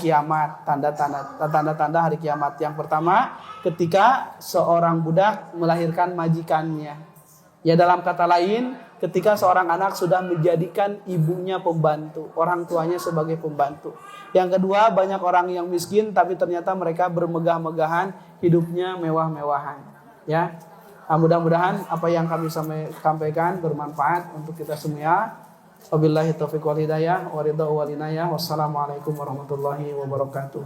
kiamat, tanda-tanda hari kiamat. Yang pertama, ketika seorang budak melahirkan majikannya. Ya, dalam kata lain, ketika seorang anak sudah menjadikan ibunya pembantu, orang tuanya sebagai pembantu. Yang kedua, banyak orang yang miskin tapi ternyata mereka bermegah-megahan, hidupnya mewah-mewahan. Ya, mudah-mudahan apa yang kami sampaikan bermanfaat untuk kita semua. Wabillahi taufiq wal hidayah, wa ridha wal inayah. Wassalamualaikum warahmatullahi wabarakatuh.